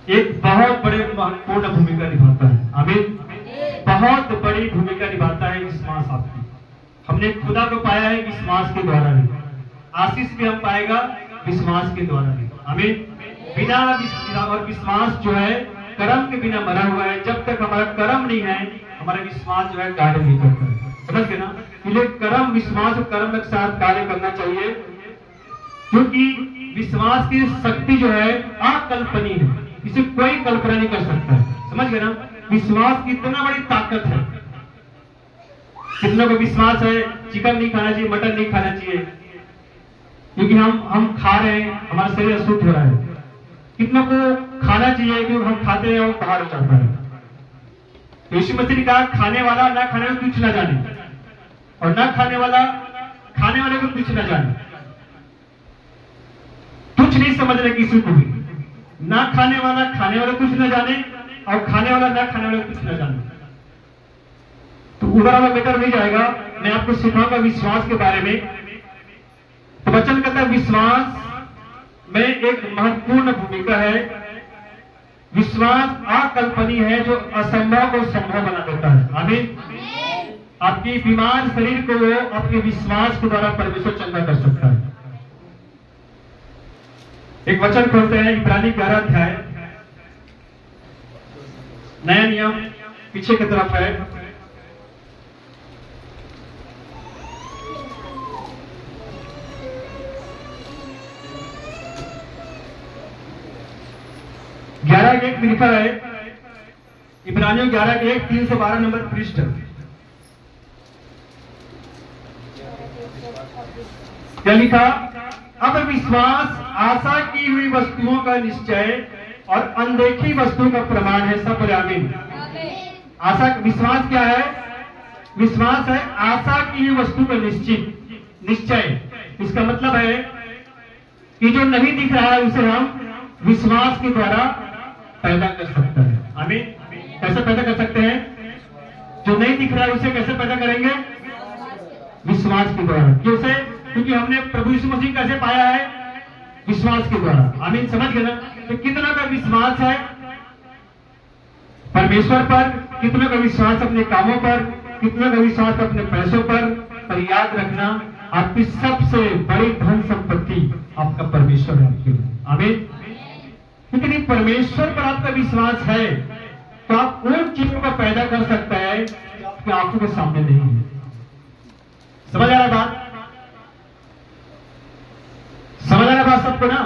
एक बहुत बड़े महत्वपूर्ण भूमिका निभाता है। आमीन। बहुत बड़ी भूमिका निभाता है विश्वास आपकी। हमने खुदा को पाया है विश्वास के द्वारा ही, आशीष भी हम पाएगा विश्वास के द्वारा ही। आमीन। बिना और विश्वास जो है कर्म के बिना मरा हुआ है। जब तक हमारा कर्म नहीं है हमारा विश्वास जो है कार्य नहीं करता है। समझ गए ना? इसलिए कर्म, विश्वास और कर्म एक साथ कार्य करना चाहिए, क्योंकि विश्वास की शक्ति जो है अकल्पनीय है, इसे कोई कल्पना नहीं कर सकता है। समझ गए ना? विश्वास की इतना बड़ी ताकत है। कितनों को विश्वास है चिकन नहीं खाना चाहिए, मटन नहीं खाना चाहिए, क्योंकि हम खा रहे हैं, हमारा शरीर अशुद्ध हो रहा है। कितनों को खाना चाहिए क्योंकि हम खाते हैं और बाहर हो जाता है। यीशु मसीह ने कहा खाने वाला ना खाने वाले कुछ ना जाने, और ना खाने वाला खाने वाले को कुछ ना जाने। कुछ नहीं समझना किसी को भी। ना खाने वाला खाने वाले कुछ ना जाने, और खाने वाला ना खाने वाले कुछ ना जाने। तो उधर वाला बेटर नहीं जाएगा। मैं आपको सिखाऊंगा विश्वास के बारे में। तो वचन कहता है विश्वास में एक महत्वपूर्ण भूमिका है। विश्वास अकल्पनीय है जो असंभव को संभव बना देता है। आमीन। आपकी बीमार शरीर को वो अपने विश्वास के द्वारा परमेश्वर चंगा कर सकता है। एक वचन खोलते हैं इब्रानी 11 अध्याय, नया नियम पीछे की तरफ है। ग्यारह एक लिखा है, इब्रानियों 11:1 312 नंबर पृष्ठ। क्या लिखा? अब विश्वास आशा की हुई वस्तुओं का निश्चय और अनदेखी वस्तुओं का प्रमाण है। सब बोले आमीन। आशा, विश्वास क्या है? विश्वास है आशा की हुई वस्तु का निश्चय। इसका मतलब है कि जो नहीं दिख रहा है उसे हम विश्वास के द्वारा पैदा कर सकते हैं। आमीन। कैसे पैदा कर सकते हैं? जो नहीं दिख रहा है उसे कैसे पैदा करेंगे? विश्वास के द्वारा। कैसे? क्योंकि हमने प्रभु यीशु मसीह कैसे पाया है? विश्वास के द्वारा। आमीन। समझ गए ना? तो कितना का विश्वास है परमेश्वर पर, कितना का विश्वास अपने कामों पर, कितना का विश्वास अपने पैसों पर याद रखना आपकी सबसे बड़ी धन संपत्ति आपका परमेश्वर है आपके लिए। आमीन। क्योंकि परमेश्वर पर आपका विश्वास है तो आप उन चीजों को पैदा कर सकते हैं जो आपकी आंखों के सामने नहीं है। समझ आ रहा बात? समझ आ रहा बात सबको ना?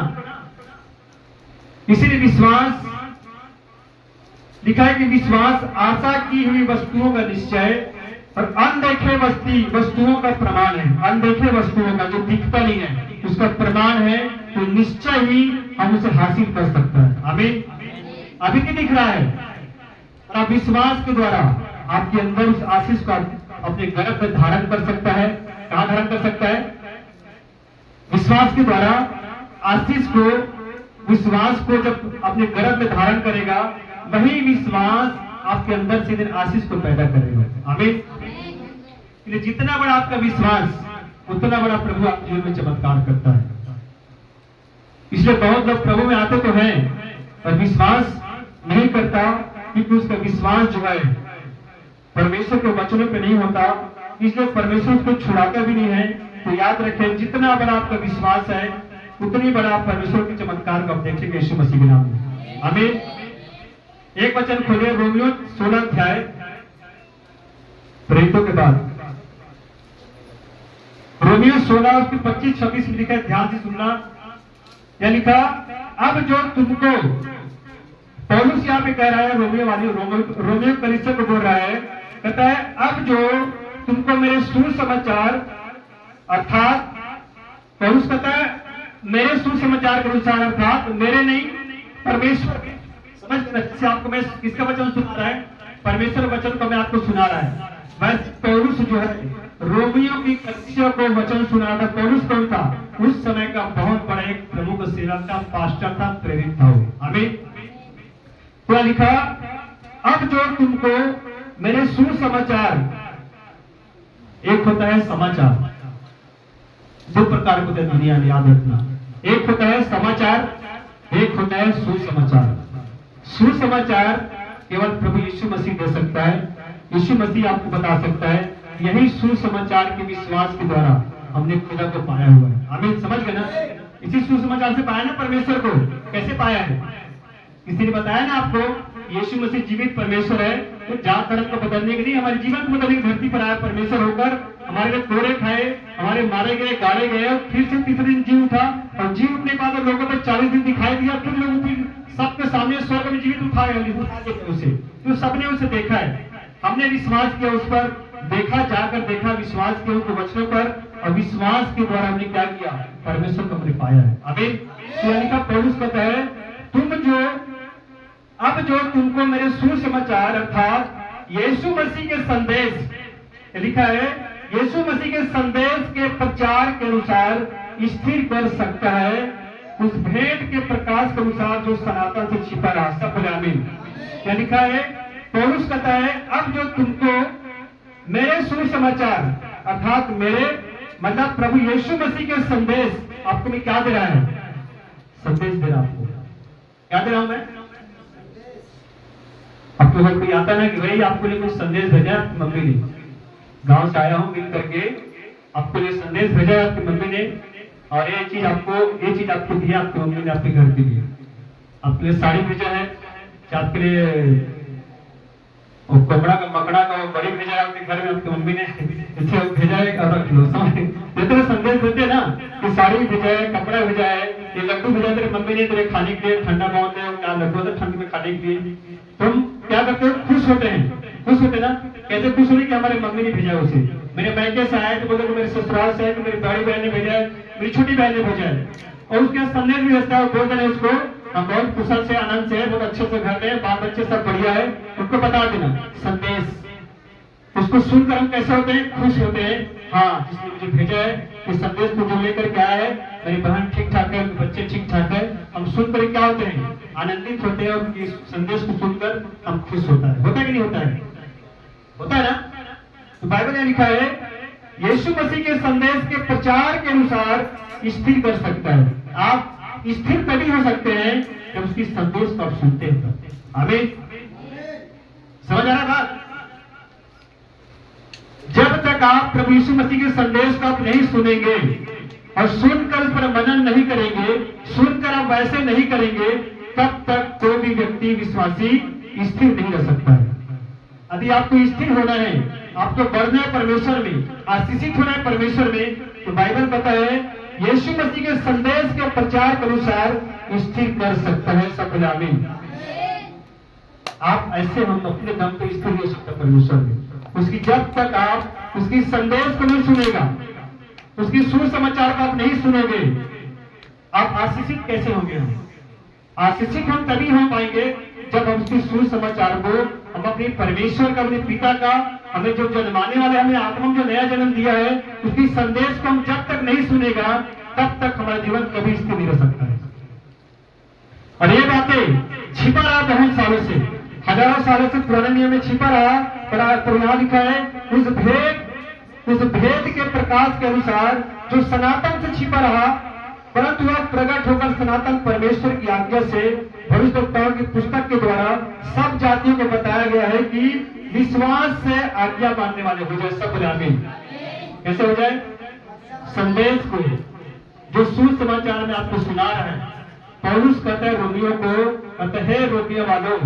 इसीलिए विश्वास लिखा है कि विश्वास आशा की हुई वस्तुओं का निश्चय और अनदेखे वस्तुओं का प्रमाण है। अनदेखे वस्तुओं का जो दिखता नहीं है उसका प्रमाण है, तो निश्चय ही हम उसे हासिल कर सकते हैं। आमीन। अभी नहीं दिख रहा है, और आप विश्वास के द्वारा आपके अंदर उस आशीष को अपने गर्भ में धारण कर सकता है। कहां धारण कर सकता है? विश्वास के द्वारा आशीष को, विश्वास को जब अपने गर्भ में धारण करेगा, वही विश्वास आपके अंदर से आशीष को पैदा करेगा। आमीन। जितना बड़ा आपका विश्वास उतना बड़ा प्रभु आपके जीवन में चमत्कार करता है। इसलिए बहुत लोग प्रभु में आते तो हैं पर विश्वास नहीं करता, क्योंकि उसका विश्वास जो है परमेश्वर के वचनों पे नहीं होता। इसलिए परमेश्वर उसको छुड़ाता भी नहीं है। तो याद रखें, जितना बड़ा आपका विश्वास है उतनी बड़ा परमेश्वर के चमत्कार को आप देखेंगे यीशु मसीह के नाम में। आमीन। एक वचन खोलिए, रोमियो 16 अध्याय, प्रेरितों के बाद रोमियो 16 उसकी 25-26 में लिखा है, ध्यान से सुनना। क्या लिखा? अब जो तुमको, पौलुस यहाँ पे कह रहा है, रोमियो कलीसिया को बोल रहा है, कहता है अब जो तुमको मेरे सुसमाचार, अर्थात पौलुस कहता है मेरे सुसमाचार के अनुसार, अर्थात मेरे नहीं परमेश्वर, समझ से आपको मैं किसका वचन सुना रहा है? परमेश्वर वचन को मैं आपको सुना रहा है। बस पौलुस जो है रोमियो की कलीसिया को वचन सुना रहा था। पौलुस कौन था? उस समय का बहुत बड़ा एक प्रमुख सेवक था, पास्टर था, प्रेरित था। आमीन। क्या लिखा? अब जो तुमको मेरे सुसमाचार, एक होता है समाचार, दो प्रकार होते हैं दुनिया में, याद रखना। एक होता है समाचार, एक होता है सुसमाचार। सुसमाचार केवल प्रभु यीशु मसीह दे सकता है। यीशु मसीह आपको बता सकता है। यही सुसमाचार के विश्वास के द्वारा हमने खुदा को पाया हुआ है। आमीन, समझ गए ना? इसी सुसमाचार से पाया ना परमेश्वर को। कैसे पाया है? किसी ने बताया ना आपको, यीशु मसीह जीवित परमेश्वर है। तो जात धर्म को बदलने के लिए, हमारे जीवन को बदलने की धरती पर आया परमेश्वर होकर, हमारे लिए कोड़े खाए, हमारे मारे गए, गाड़े गए, और फिर से तीसरे दिन जी उठा, और जी उठने के बाद लोगों को 40 दिन दिखाई दिया, फिर लोग फिर सबके सामने स्वर्ग में जीवित उठा उसे। तो सबने उसे देखा है, हमने विश्वास किया उस पर, देखा, जाकर देखा, विश्वास किया उनके वचनों पर, और विश्वास के द्वारा हमने क्या किया? परमेश्वर को हमने पाया है। आमीन। तो पौलुस कहता है, अब जो तुमको मेरे सुसमाचार अर्थात यीशु मसीह के संदेश, लिखा है, यीशु मसीह के संदेश के प्रचार के अनुसार स्थिर कर सकता है, उस भेंट के प्रकाश के अनुसार जो सनातन से छिपा रहा। सब बोले आमीन। क्या लिखा है? पौलुस कहता है, अब जो तुमको मेरे सुसमाचार अर्थात मेरे मतलब प्रभु यीशु मसीह के संदेश, आपको मैं क्या दे रहा है? संदेश दे रहा। आपको क्या दे रहा हूं मैं? आपको अगर कोई आता ना कि भाई आपको लिए कुछ संदेश भेजा आपकी मम्मी ने, गांव से आया हूं मिल करके, आपको लिए संदेश भेजा है आपकी मम्मी ने, और ये चीज आपको दिया आपकी मम्मी ने आपके घर के लिए। आपके लिए साड़ी भेजा है, आपके लिए कपड़ा का मकड़ा का बड़ी भेजा है आपके घर में आपकी मम्मी ने, इसे भेजा है। और रख लो, जितने संदेश देते ना कि साड़ी भेजा है, कपड़ा भेजा है, ये लड्डू भेजा तेरे मम्मी ने तेरे खाने के लिए, ठंडा बहुत है, क्या लड्डू होता है ठंड में खाने के लिए, तुम क्या करते हो? खुश होते हैं। खुश होते ना? कैसे खुश होने कि हमारी मम्मी ने भेजा उसे। मेरे मैके से आया तो बोले मेरे ससुराल से आया, मेरी बड़ी बहन ने भेजा है, मेरी छोटी बहन ने भेजा है, और उसके संदेश भी भेजता है, बोल देना उसको हम बहुत कुशल से, आनंद से, बहुत अच्छे से घर में, बाल बच्चे सब बढ़िया है, उनको बता देना संदेश। उसको सुनकर हम कैसे होते हैं? खुश होते हैं। हाँ, जिसने मुझे भेजा है इस संदेश को जो लेकर के आया है, मेरी बहन ठीक ठाक है, बच्चे ठीक ठाक है, हम सुनकर क्या होते हैं? आनंदित होते हैं, और उनके संदेश को सुनकर हम खुश होता है। होता है कि नहीं होता है? होता है ना? तो बाइबल में लिखा है, यीशु मसीह के संदेश के प्रचार के अनुसार स्थिर कर सकता है। आप स्थिर तभी हो सकते हैं जब उसकी संदेश को आप सुनते हैं। आमीन। समझ आ रहा बात? जब तक आप प्रभु यीशु मसीह के संदेश को आप नहीं सुनेंगे और सुनकर उस पर मनन नहीं करेंगे, सुनकर आप वैसे नहीं करेंगे, तब तक कोई भी व्यक्ति विश्वासी स्थिर नहीं रह सकता है। यदि आपको स्थिर होना है, आपको बढ़ना है परमेश्वर में, आशीषित होना है परमेश्वर में, तो बाइबल कहता है यीशु मसीह के संदेश के प्रचार के अनुसार स्थिर कर सकता है। सब आमीन। आप ऐसे हम अपने दम पे स्थिर हो सकते परमेश्वर में। उसकी जब तक आप उसकी संदेश को नहीं सुनेगा, उसकी सुसमाचार को आप नहीं सुनोगे, आप आशीषित कैसे होंगे? आशीषित हम तभी हो पाएंगे जब हम उसकी सुसमाचार को, हम अपने परमेश्वर का, अपने पिता का, हमें जो जन्माने वाले, हमें आत्मा में जो नया जन्म दिया है, उसकी संदेश को हम जब तक नहीं सुनेगा, तब तक हमारा जीवन कभी स्थिर नहीं रह सकता है। और ये बातें छिपा रहा बहुत सालों से, हजारों सालों से पुराने नियम में छिपा रहा, पर यहाँ लिखा है उस भेद के प्रकाश के अनुसार जो सनातन से छिपा रहा, परंतु वह प्रकट होकर सनातन परमेश्वर की आज्ञा से भविष्यवक्ताओं की पुस्तक के द्वारा सब जातियों को बताया गया है कि विश्वास से आज्ञा मानने वाले हो जाए। सब बोले आमीन। कैसे हो जाए? संदेश को, जो सुसमाचार में आपको सुना रहा है, पौलुस कहता है रोमियों को, कहते हैं रोमियों वालों,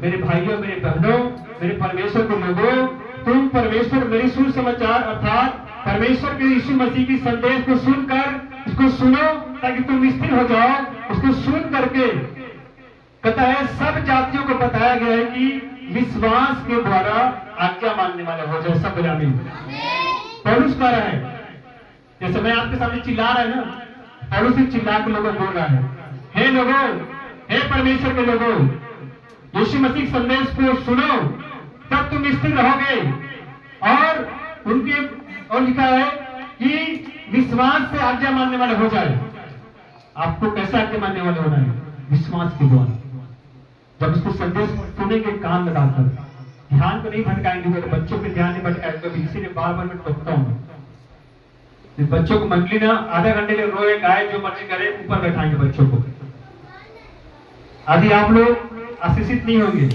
मेरे भाइयों, मेरे बहनों, मेरे परमेश्वर के लोगों, तुम परमेश्वर मेरी सुसमाचार अर्थात परमेश्वर के यीशु मसीह की संदेश को सुनकर उसको सुनो ताकि तुम स्थिर हो जाओ। उसको सुन करके कहता है सब जातियों को बताया गया है कि विश्वास के द्वारा आज्ञा मानने वाले हो जाए। सब बोले आमीन। पौलुस कह रहा है, जैसे मैं आपके सामने चिल्ला रहा है ना, पौलुस से चिल्ला के लोगों बोल रहा है, हे लोगों, हे परमेश्वर के लोगों, यीशु मसीह संदेश को सुनो तब तुम स्थिर रहोगे। और लिखा है कि विश्वास से आज्ञा मानने वाले हो जाए। आपको कैसे आज्ञा मानने वाले होना है? विश्वास के द्वारा। जब उसको संदेश सुनेंगे कान लगाकर, ध्यान को नहीं भटकाएंगे, मेरे बच्चों पे ध्यान नहीं भटकाएंगे। कभी इसीलिए बार बार मैं टोकता हूँ, बच्चों को मंडली ना आधे घंटे के रोए गाय जो मर्जी करे, ऊपर बैठाएंगे बच्चों को। यदि आप लोग आशीषित नहीं होंगे,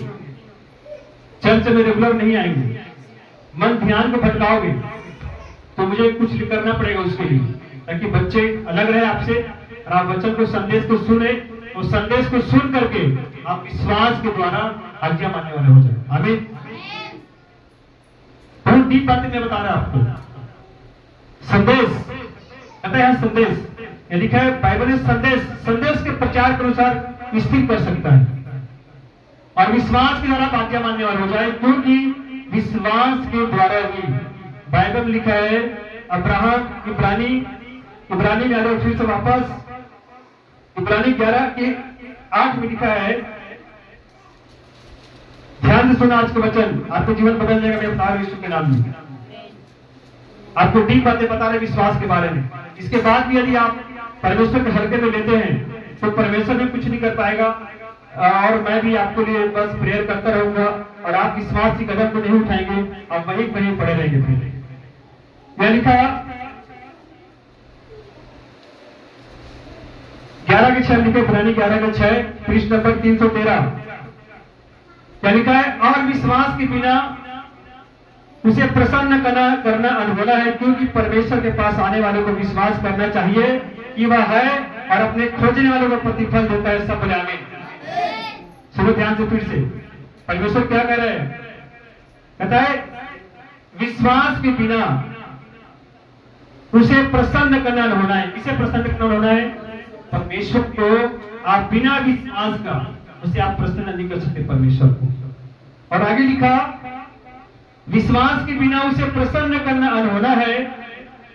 चर्च में रेगुलर नहीं आएंगे, मन ध्यान को भटकाओगे, तो मुझे कुछ करना पड़ेगा उसके लिए, ताकि बच्चे अलग रहे आपसे और आप वचन को, संदेश को सुने और संदेश को सुन करके आप विश्वास के द्वारा आज्ञा मानने वाले हो जाए। आमीन। बहुत डीप बातें मैं बता रहा आपको। संदेश कहता है, संदेश ये लिखा है बाइबल में, संदेश के प्रचार के अनुसार स्थिर कर सकता है और विश्वास के द्वारा आज्ञा मानने वाले हो जाए, क्योंकि विश्वास के द्वारा ही बाइबल में लिखा है। अब्राहम इब्रानी में आ जाओ फिर से वापस, इब्रानी 11:8 में लिखा है, ध्यान से सुना आज का वचन, आपको जीवन बदल जाएगा। मैं बता रहा हूं यीशु के नाम में, आपको डीप बातें बता रहे विश्वास के बारे में। इसके बाद भी यदि आप परमेश्वर के हल्के में लेते हैं तो परमेश्वर भी कुछ नहीं कर पाएगा, और मैं भी आपके लिए बस प्रेयर करता रहूंगा और आप विश्वास की कदम को नहीं उठाएंगे, आप वहीं वहीं पड़े रहेंगे। फिर यह लिखा 11:6 लिखे, पुरानी 11:6, पृष्ठ नंबर 313। क्या लिखा है? और विश्वास के बिना उसे प्रसन्न करना अनहोना है, क्योंकि परमेश्वर के पास आने वालों को विश्वास करना चाहिए कि वह है और अपने खोजने वालों को प्रतिफल देता है। सब बोले आमीन। सुनो ध्यान से फिर से, परमेश्वर क्या कह रहे हैं? कहता है विश्वास के बिना उसे प्रसन्न करना होना है। किसे प्रसन्न करना होना है? परमेश्वर को। आप बिना विश्वास का उसे आप प्रसन्न नहीं कर सकते परमेश्वर को। और आगे लिखा, विश्वास के बिना उसे प्रसन्न करना अनहोना है,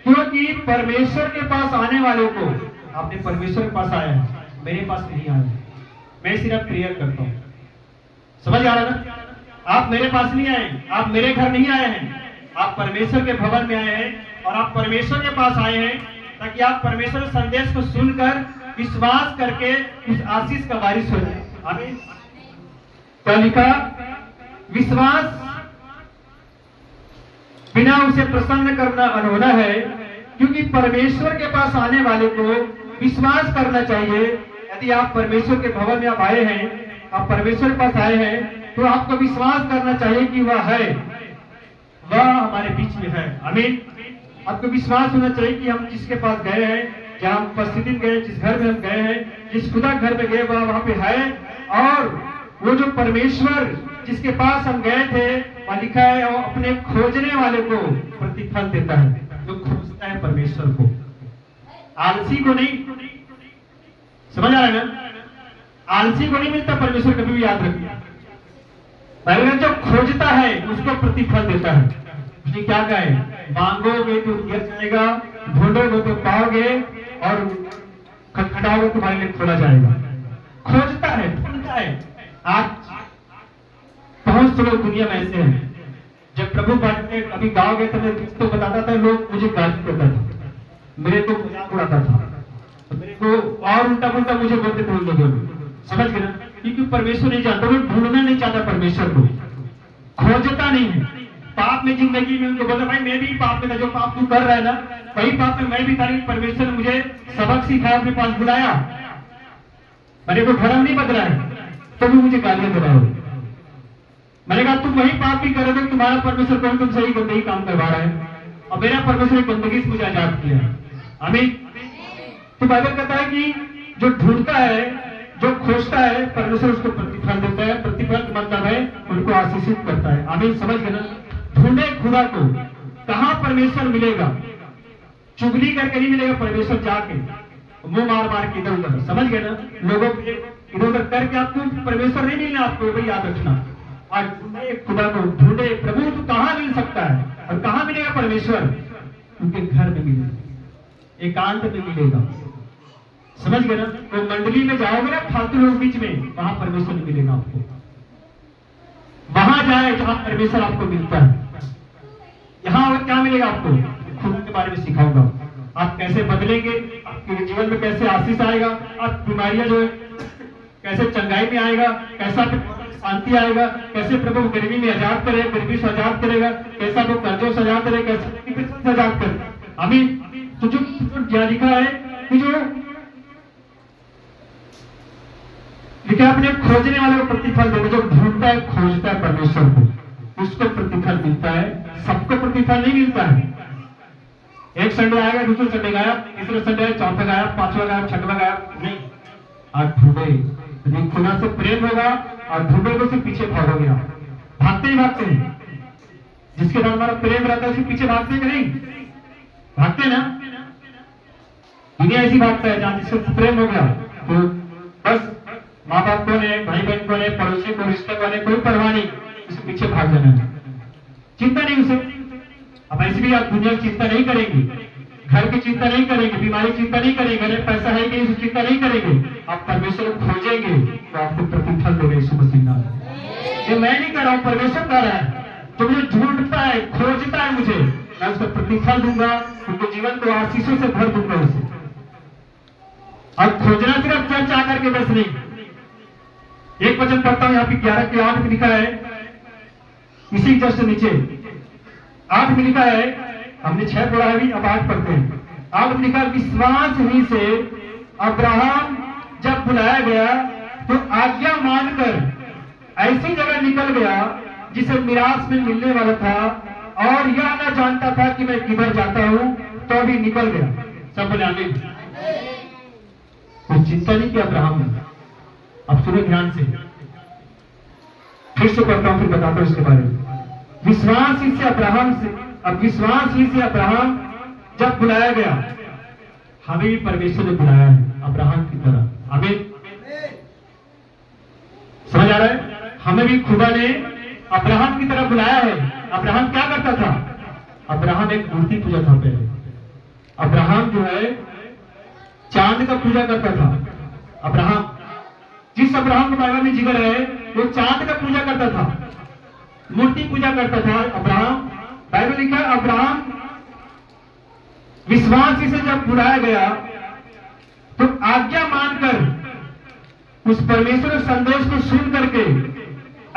क्योंकि परमेश्वर के पास आने वालों को, आपने परमेश्वर के पास आया है, मेरे पास नहीं आया, मैं सिर्फ प्रेयर करता हूं। समझ आ रहा ना? आप मेरे पास नहीं आए, आप मेरे घर नहीं आए हैं, आप परमेश्वर के भवन में आए हैं और आप परमेश्वर के पास आए हैं ताकि आप परमेश्वर के संदेश को सुनकर विश्वास करके उस आशीष का वारिस हो जाए। आमीन। क्या लिखा? विश्वास बिना उसे प्रसन्न करना अनहोना है, क्योंकि परमेश्वर के पास आने वाले को विश्वास करना चाहिए। यदि आप परमेश्वर के भवन में आप आए हैं, आप परमेश्वर के पास आए हैं, तो आपको विश्वास करना चाहिए कि वह है, वह हमारे बीच में है। आमीन। आपको विश्वास होना चाहिए कि हम जिसके पास गए हैं, जहां हम उपस्थिति में गए, जिस घर में हम गए हैं, जिस खुदा घर में गए, वह वहां पे है। और वो जो परमेश्वर जिसके पास हम गए थे, वहां लिखा है वो अपने खोजने वाले को प्रतिफल देता है। जो खोजता है परमेश्वर को, आलसी को नहीं। समझ आ रहा है ना? आलसी को नहीं मिलता परमेश्वर, कभी भी याद रखिए। बाइबल जो खोजता है उसको प्रतिफल देता है। उसने क्या कहा है? मांगोगे तो गिर जाएगा, ढूंढोगे तो पाओगे, और खटखटाओगे तुम्हारे लिए खोला जाएगा। खोजता है, ढूंढता है। आज बहुत से लोग दुनिया में ऐसे हैं, जब प्रभु बाटे अभी गाँव गए थे, मैं तो बताता था, लोग मुझे गाली करता था, मेरे को मजाक उड़ाता था, मेरे को और उल्टा पुल्टा मुझे बोलते थे उन लोगों ने। समझ गए ना? क्योंकि परमेश्वर नहीं जानता, वो ढूंढना नहीं चाहता परमेश्वर को, खोजता नहीं है। पाप में जिंदगी में उनको बोला, भाई मैं भी पाप में था, जो पाप तू कर रहा है ना, वही पाप में मैं भी था। परमेश्वर ने मुझे सबक सिखाया, अपने पास बुलाया, मेरे को धर्म नहीं बदला है, तो भी मुझे गालियां दे रहा हो। मैंने कहा तुम वही पाप भी कर रहे हो, तुम्हारा परमेश्वर कौन तुम सही गंदगी काम करवा रहा है, और मेरा परमेश्वर गंदगी से मुझे आजाद किया। आमीन। तो बाइबल कहता है कि जो ढूंढता है, जो खोजता है, परमेश्वर उसको प्रतिफल देता है। प्रतिफल मतलब है उनको आशीषित करता है। आमीन। समझ गए ना? ढूंढे खुदा को। कहां परमेश्वर मिलेगा? चुगली करके नहीं मिलेगा परमेश्वर, जाके मुंह मार मार के इधर उधर। समझ गए ना? लोगों के इधर उधर करके आपको परमेश्वर नहीं मिलना, आपको वही याद रखना। और ढूंढे खुदा को, ढूंढे प्रभु तो कहां मिल सकता है, और कहां मिलेगा परमेश्वर? उनके घर में मिलेगा, एकांत में मिलेगा। समझ गए ना? तो मंडली में जाओगे ना, फालतू लोग बीच में, वहां परमेश्वर नहीं मिलेगा आपको। वहां जाए जहां परमेश्वर आपको मिलता है। यहां और क्या मिलेगा आपको? खुदा के बारे में सिखाऊंगा, आप कैसे बदलेंगे, आपके जीवन में कैसे आशीष आएगा, आप बीमारियां जो है कैसे चंगाई में आएगा, कैसा शांति आएगा, कैसे प्रभु गरीबी में आजाद करेगा, गरीबी से आजाद करेगा, कैसा वो कर्जों से आजाद करेगा, कैसे आजाद करेगा। आमीन। तो जो लिखा है कि जो लेकिन अपने खोजने वाले को प्रतिफल देगा। जो ढूंढता है खोजता है परमेश्वर को, उसको प्रतिफल मिलता है। सबको प्रतिफल नहीं मिलता है। एक संडे आएगा, दूसरे संडे गायब, तीसरे संडे आएगा, चौथा गायब, पांचवा गायब, छठवा गायब, नहीं। आज ढूंढे यदि खुदा से प्रेम होगा और ढूंढोगे से पीछे भागोगे आप। भागते ही भागते हैं। जिसके साथ हमारा प्रेम रहता है उसके पीछे भागते हैं कि नहीं? भागते हैं ना। दुनिया ऐसी भागता है जहां जिससे प्रेम हो गया तो बस माँ बाप कौन है, भाई बहन कौन है, पड़ोसी को, रिश्ते कौन है, कोई परवाह नहीं, उसके पीछे भाग जाना है। चिंता नहीं उसे। अब ऐसी भी आप दुनिया की चिंता नहीं करेंगे, घर की चिंता नहीं करेंगे, बीमारी की चिंता नहीं करेंगे, घर में पैसा है कि उसकी चिंता नहीं करेंगे। आप परमेश्वर को खोजेंगे तो आपको प्रतिफल देगा यीशु मसीह नाम। ये मैं नहीं कर रहा हूं, परमेश्वर कर रहा है। तो मुझे ढूंढता है, खोजता है मुझे, मैं उसको प्रतिफल दूंगा, उनके जीवन को आशीषों से भर दूंगा उसे। अब खोजना सिर्फ चर्च आकर के बस नहीं। एक वचन पढ़ता हूं, यहाँ पे 11 के 8 में लिखा है, इसी जस्ट नीचे 8 में लिखा है, हमने 6 पढ़ा है अभी, अब 8 पढ़ते हैं। 8 में लिखा, विश्वास ही से अब्राहम जब बुलाया गया तो आज्ञा मानकर ऐसी जगह निकल गया जिसे मिरास में मिलने वाला था, और यह न जानता था कि मैं किधर जाता हूं, तो अभी निकल गया। सब बोले आमीन। कोई चिंता नहीं किया अब्राहम ने। अब सुनो ध्यान से, फिर से पढ़ता हूं, फिर बताता हूं इसके बारे में। विश्वास ही से अब्राहम से, अब विश्वास ही से अब्राहम जब बुलाया गया, हमें भी परमेश्वर ने बुलाया है अब्राहम की तरह। हमें समझ आ रहा है? हमें भी खुदा ने अब्राहम की तरह बुलाया है। अब्राहम क्या करता था? अब्राहम एक मूर्ति पूजा था पहले। अब्राहम जो है चांद का पूजा करता था। अब्राहम, जिस अब्राहम को बाइबल में जिक्र है, वो चांद का पूजा करता था, मूर्ति पूजा करता था अब्राहम। बाइबल लिखा है अब्राहम विश्वास से जब बुलाया गया तो आज्ञा मानकर उस परमेश्वर के संदेश को सुन करके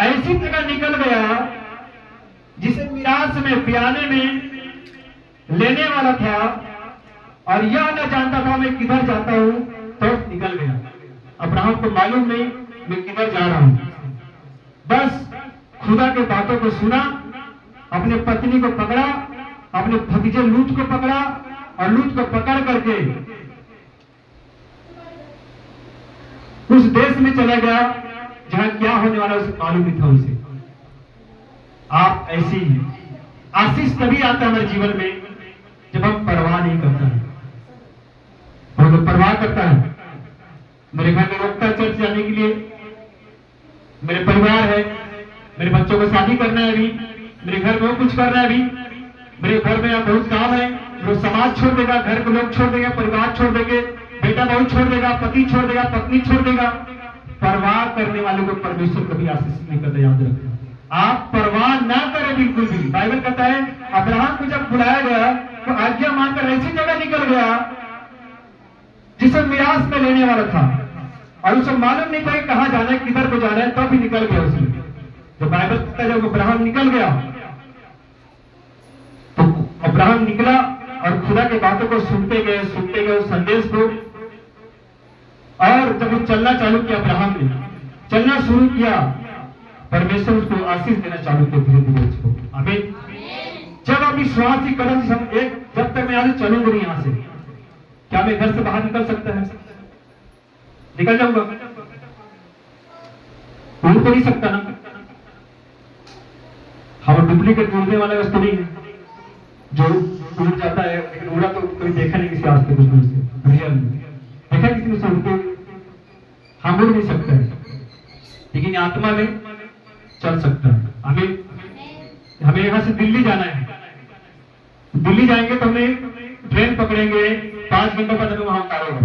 ऐसी जगह निकल गया जिसे मिरास में, पियाने में लेने वाला था, और यह न जानता था मैं किधर जाता हूं, तो निकल गया। अब्राहम को मालूम नहीं मैं किधर जा रहा हूं, बस खुदा के बातों को सुना, अपने पत्नी को पकड़ा, अपने भतीजे लूत को पकड़ा, और लूत को पकड़ करके उस देश में चला गया जहां क्या होने वाला उसे मालूम नहीं था उसे। आप ऐसी आशीष तभी आता है हमारे जीवन में जब हम परवाह नहीं करता है। और तो परवाह करता है, मेरे घर में रोकता है चर्च जाने के लिए, मेरे परिवार है, मेरे बच्चों को शादी करना है अभी, मेरे घर में वो कुछ करना है अभी, मेरे घर में बहुत काम है, वो समाज छोड़ देगा, घर के लोग छोड़ देगा, परिवार छोड़ देंगे, बेटा बहू छोड़ देगा, पति छोड़ देगा, पत्नी छोड़ देगा। परवाह करने वाले को परमेश्वर कभी आशीष नहीं करता, याद रखना। आप परवाह ना करें बिल्कुल भी। बाइबल कहता है अब्राहम को जब बुलाया गया तो आज्ञा मानकर ऐसी जगह निकल गया जिसे मिरास में लेने वाला था, और उसे मालूम नहीं था कि कहां जाना है, किधर को जाना है, तब भी निकल गया उसने। तो बाइबल कहता है जब अब्राहम निकल गया तो अब्राहम निकला और खुदा के बातों को सुनते गए उस संदेश को, और जब वो चलना चालू किया, अब्राहम ने चलना शुरू किया, परमेश्वर उसको आशीष देना चालू किया धीरे धीरे उसको। आमीन। जब हम विश्वास की कदम से हम एक, जब तक मैं आगे चलूंगा नहीं यहां से, क्या मैं घर से बाहर निकल सकता है? निकल जाऊंगा? उड़ तो नहीं सकता ना। हम डुप्लीकेट उड़ने वाला वस्तु नहीं है जो उड़ जाता है, लेकिन उड़ा तो कभी देखा नहीं किसी आज तक उसमें से रियल देखा किसी ने उड़ते? हम उड़ नहीं सकते हैं, लेकिन आत्मा में चल सकता है। हमें यहां से दिल्ली जाना है, दिल्ली जाएंगे तो हमें ट्रेन पकड़ेंगे, 5 घंटों का वहां उतारेगा,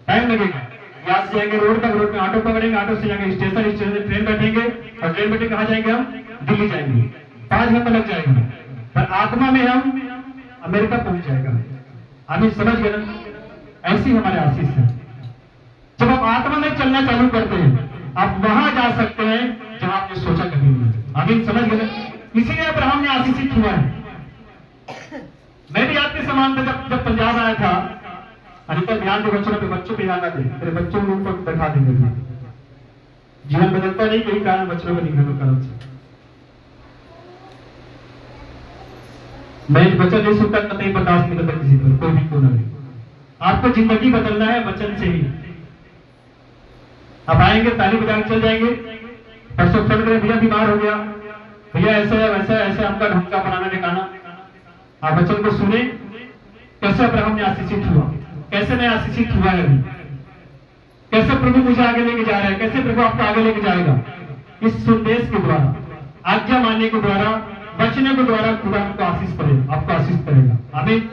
टाइम लगेगा। यहाँ से जाएंगे रोड तक, रोड में ऑटो पकड़ेंगे, ऑटो से जाएंगे स्टेशन, स्टेशन से ट्रेन बैठेंगे, और ट्रेन बैठे कहाँ जाएंगे? हम दिल्ली जाएंगे, 5 घंटा लग जाएगा। पर आत्मा में हम अमेरिका पहुंच जाएगा। आमीन, समझ गए ना? ऐसी हमारे आशीष है। जब आप आत्मा में चलना चालू करते हैं, आप वहां जा सकते हैं जहां आपने सोचा कभी नहीं। आमीन, समझ गए ना? इसीलिए अब्राहम ने आशीषित हुआ है। मैं भी आपके समान था जब पंजाब आया था। अनिता ध्यान दे बच्चों पे, बच्चों पे ध्यान दे, तेरे बच्चों को ऊपर बैठा देंगे। जीवन बदलता नहीं, यही कारण वचनों का निग्रह कारण से। मैं वचन नहीं सुनता कतई बर्दाश्त नहीं करता किसी पर, कोई भी क्यों ना रहे। आपको जिंदगी बदलना है वचन से ही। आप आएंगे ताली बजा के चल जाएंगे, परसों चल गए भैया बीमार हो गया, भैया ऐसा है वैसा है, ऐसे हमका ढंग का बनाना ठिकाना। आप वचन को सुने, कैसे अब्राहम ने आशीषित हुआ, कैसे मैं आशीषित हुआ है अभी, कैसे प्रभु मुझे आगे लेके जा रहा है, कैसे प्रभु आपको आगे लेके जाएगा। इस संदेश के द्वारा, आज्ञा मानने के द्वारा, वचनों के द्वारा खुदा आपको आशीष करेगा, आपको आशीष करेगा। आमीन।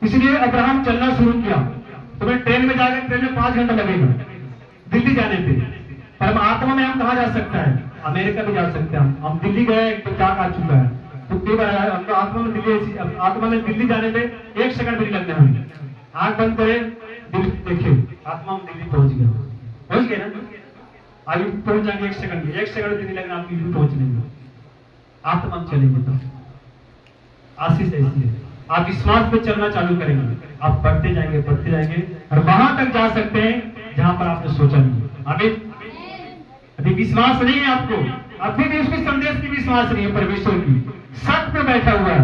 इसलिए अब्राहम चलना शुरू किया। तुम्हें ट्रेन में जाकर, ट्रेन में 5 घंटा लगेगा दिल्ली जाने पे, पर हम आत्मा में हम कहाँ जा सकता है, अमेरिका भी जा सकते हैं। हम दिल्ली गए तो क्या आ चुका है, तो कई बार आत्मा में दिल्ली जाने में 1 सेकंड भी नहीं लगने हमें। आंख बंद करे, दिल्ली देखे, आत्मा में दिल्ली पहुंच गए ना। अभी पहुंच जाएंगे 1 सेकंड में, 1 सेकंड दिल्ली लगना, आप दिल्ली पहुंचने में आत्मा में चलेंगे। तो आशीष ऐसी है, आप विश्वास पे चलना चालू करेंगे, आप बढ़ते जाएंगे और वहां तक जा सकते हैं जहां पर आपने सोचा नहीं। आमीन। अभी विश्वास नहीं है आपको, अभी भी उसके संदेश की विश्वास नहीं है, परमेश्वर की शक पे बैठा हुआ है।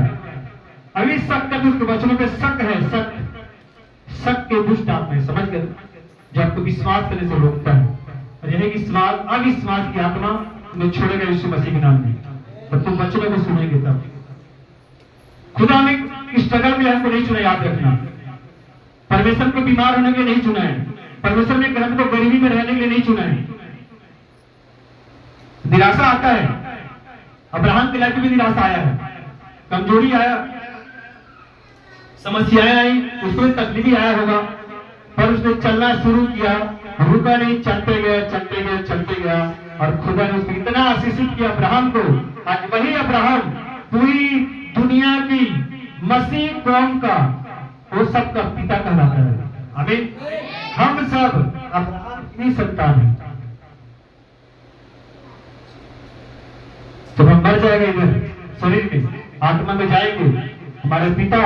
अभी शक का दुष्ट वचनों पे शक है, शक के दुष्ट आत्मा है, समझ गए, जो आपको विश्वास करने से रोकता है। और यही विश्वास, अविश्वास की आत्मा तुम्हें छोड़ेगा यीशु मसीह के नाम में। तब तुम वचनों को सुनेंगे। तब खुदा में स्ट्रगल में हमको नहीं चुना, याद रखना। परमेश्वर को बीमार होने के लिए नहीं चुना है, परमेश्वर ने हमको गरीबी में रहने के लिए नहीं चुना है। निराशा आता है, अब्राहम की लाइफ में भी निराशा आया है, कमजोरी आया, समस्याएं आई, उसमें तकलीफ आया होगा, पर उसने चलना शुरू किया, रुका नहीं, चलते गया और खुदा ने उसको इतना आशीषित किया अब्राहम को। आज वही अब्राहम पूरी दुनिया की मसीह कौम का, वो सबका पिता कहलाता है। आमीन। हम सब अब्राहम की संतान है। जब हम मर जाएंगे इधर शरीर में, आत्मा में जाएंगे, हमारे पिता,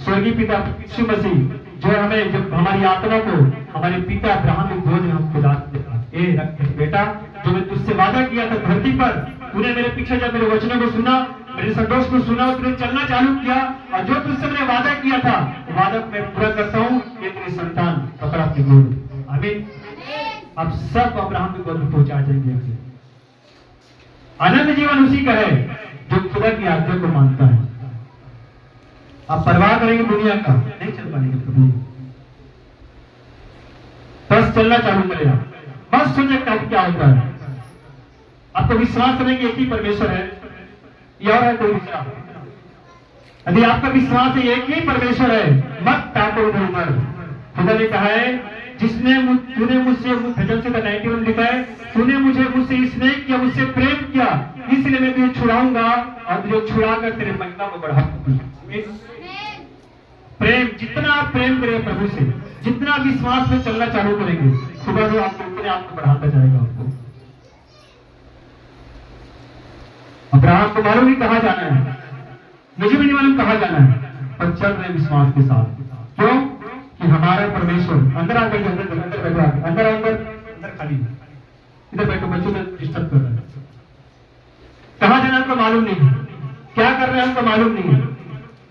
स्वर्गीय पिता यीशु मसीह, जो हमें, जब हमारी आत्मा को हमारे पिता अब्राहम की गोद में हमको दान देता, ए रख बेटा, जो मैं तुझसे वादा किया था धरती पर, तूने मेरे पीछे जब मेरे वचनों को सुना, मेरे संदेश को सुना, तूने चलना चालू किया, और जो तुझसे मैंने वादा किया था, वादा मैं पूरा करता हूँ, ये तेरी संतान पकड़ अपनी गोद। आमीन। अब सब अब्राहम की गोद में पहुंचा जाएंगे। आनंद जीवन उसी का है जो खुदा की आज्ञा को मानता है। आप परवाह करेंगे दुनिया का, नहीं चल पाएंगे प्रभु। बस चलना चालू करेगा, बस सुनिए कब क्या होता है। आपको विश्वास करेंगे एक ही परमेश्वर है, या और है कोई दूसरा? यदि आपका विश्वास है एक ही परमेश्वर है, मत ताको इधर उधर। खुदा ने कहा है, तूने मुझसे भजन से 91 लिखा है, तूने मुझसे स्नेह किया, मुझसे प्रेम किया, इसलिए मैं तुझे छुड़ाऊंगा और तुझे छुड़ाकर तेरे महिमा को बढ़ाऊंगा। प्रेम, जितना आप प्रेम करें प्रभु से, जितना विश्वास में चलना चालू करेंगे, खुदा जो आपको अपने आप को बढ़ाता जाएगा। आपको अब्राहम को मालूम नहीं कहा जाना है, मुझे भी नहीं मालूम कहा जाना है, पर चल रहे विश्वास के साथ। क्यों? कि हमारा परमेश्वर अंदर आकर, अंदर खाली, इधर बैठो, बच्चों ने डिस्टर्ब कर रहे हैं। कहा जाना हमको मालूम नहीं, क्या कर रहे हैं हमको मालूम नहीं,